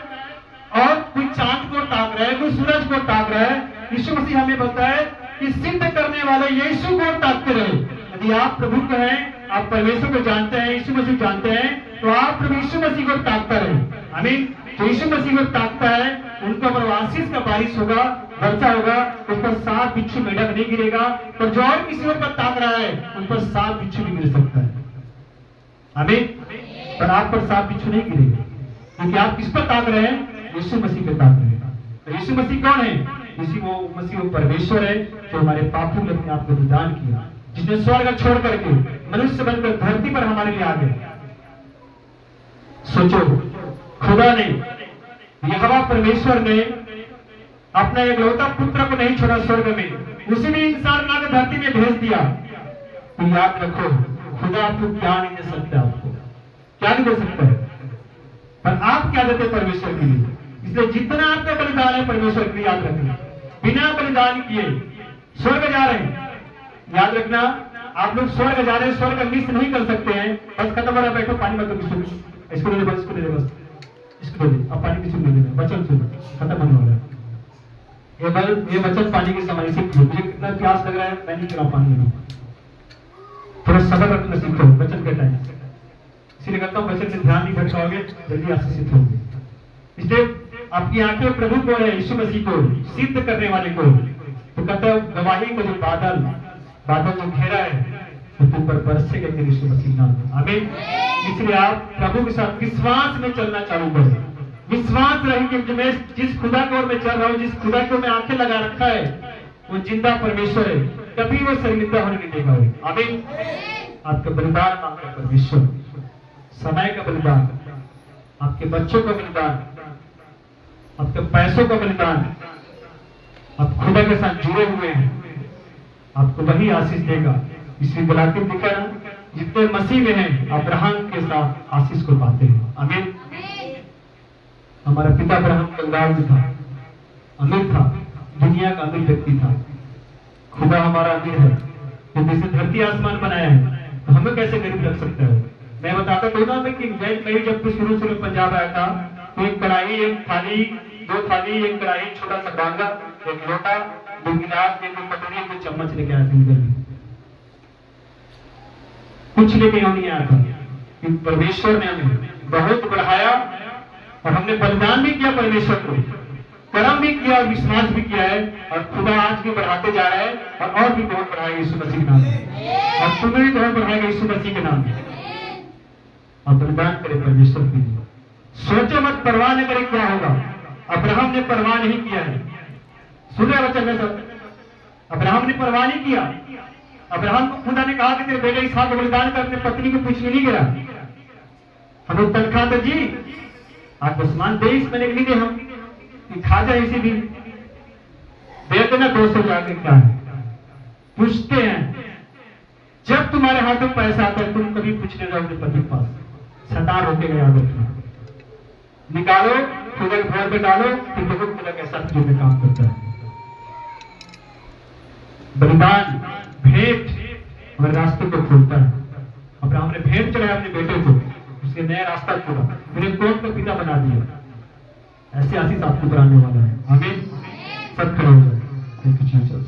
और कोई चांद को ताक रहा है, कोई सूरज को ताक रहा है। यीशु मसीह हमें बताता है कि सिद्ध करने वाले यीशु को ताकते रहे। यदि आप प्रभु को हैं, आप परमेश्वर को जानते हैं, यीशु मसीह जानते हैं, तो आप प्रभु यीशु मसीह को ताकता रहे। आमीन। तो यीशु मसीह को ताकता है, उनका पर आशीष का बारिश होगा, वर्षा होगा, उस पर सांप बिच्छू मेढक नहीं गिरेगा। पर जो और किसी और पर ताक रहा है, उन पर सांप बिच्छू भी गिर सकता है। आमीन। पर आप पर सांप बिच्छू नहीं गिरेगा, क्योंकि आप किस पर ताक रहे हैं? यीशु मसीह पे ताक रहे हैं। तो यीशु मसीह कौन है? यीशु मसीह वो परमेश्वर है जो हमारे पापों में अपने आप को बलिदान किया, जिसने स्वर्ग छोड़ करके मनुष्य बनकर धरती पर हमारे लिए आ गए। सोचो, खुदा ने, यहोवा परमेश्वर ने अपना एकलौता पुत्र को नहीं छोड़ा स्वर्ग में, उसी ने इंसान बना के धरती में भेज दिया। तो याद रखो, खुदा आपको क्या नहीं दे सकता, आपको क्या नहीं दे सकता है, पर आप क्या देते परमेश्वर के लिए। इसलिए जितना आपका बलिदान है परमेश्वर के लिए याद रखना, बिना बलिदान किए स्वर्ग जा रहे हैं। याद रखना, आप लोग स्वर्ग जा रहे हैं, स्वर्ग मिस नहीं कर सकते हैं। बस खत्म हो रहा, बैठो, पानी मत दो, इसको ले बस, इसको ले बस, इसको ले, अब पानी की सुन लेना, वचन सुन, खत्म होने वाला है। ये वचन पानी के समान सीख लो। मुझे कितना प्यास लग रहा है, मैं नहीं चला पानी में, थोड़ा सबर रखना सीखो वचन के टाइम। इसीलिए कहता हूँ वचन में ध्यान नहीं भटकाओगे, जल्दी आशीषित होंगे। इसलिए आपकी आंखें प्रभु को है, यीशु मसीह को सिद्ध करने वाले को। तो कहता है गवाही को जो बादल जो घेरा है, तो तुम पर बरसेगा यीशु मसीह नाम में। आमीन। इसलिए आप प्रभु के साथ विश्वास में चलना चालू करें। विश्वास रहे कि मैं जिस खुदा की ओर में चल रहा हूँ, जिस खुदा को मैं आंखें लगा रखा है, वो जिंदा परमेश्वर है, कभी वो शर्मिंदा होने नहीं देगा। आमीन। आपका बलिदान मांगे परमेश्वर, समय का बलिदान, आपके बच्चों का बलिदान, आपके पैसों का बलिदान, आप खुदा के साथ जुड़े हुए हैं, आपको वही आशीष देगा। इसलिए गलातियों में लिखा है, जितने मसीह में हैं अब्राहम के साथ आशीष को पाते हैं। आमीन। हमारा पिता अब्राहम कंगाल था, अमीर था, दुनिया का अमीर व्यक्ति था। खुदा हमारा अमीर है, तो जैसे धरती आसमान बनाया है, तो हमें कैसे गरीब रख सकता है। मैं बताता तो ना मैं कि मैं जब शुरू पंजाब आया था, तो एक कढ़ाई, एक थाली, दो थाली, एक कढ़ाई, छोटा सा बांगा, एक लोटा, दो गिलास, एक कटोरी, दो चम्मच लेके आया था। कुछ लेके नहीं आया था। परमेश्वर ने हमें बहुत बढ़ाया और हमने बलिदान भी किया परमेश्वर को, कर्म भी किया और विश्वास भी किया है। और खुदा आज भी बढ़ाते जा रहा है और भी बहुत बढ़ाएगा यीशु मसीह के नाम में, और तुम्हें भी बहुत बढ़ाएगा यीशु मसीह के नाम में। और बलिदान करे परमेश्वर के लिए, सोचो मत, परवाह न करे क्या होगा। अब्राहम ने परवाह नहीं किया है। सुने वचन में सब, अब्राहम ने परवाह नहीं किया। अब्राहम को खुदा ने कहा कि तेरे बेटे इसहाक को बलिदान कर, अपने पत्नी को पूछने नहीं गया। हम लोग तनख्वाह तो जी आप आसमान देश मैंने नहीं दे, हम खा जाए इसी दिन दे देना 200 जाके क्या है। पूछते हैं, जब तुम्हारे हाथ में पैसा आता है तुम कभी पूछने जाओ अपने पति के पास, शैतान रोकेगा। याद रखना, निकालो, खुदा के घर में डालो, फिर देखो खुदा कैसा तुझे में काम करता है। बलिदान, भेंट हमारे रास्ते को खोलता है। अब्राहम ने भेंट चढ़ाया अपने बेटे को, उसके नया रास्ता खोला, मेरे कौम का पिता बना दिया। ऐसे आशीष आपको कराने वाला है। आमीन। सब खड़े हो जाए। Thank you Jesus.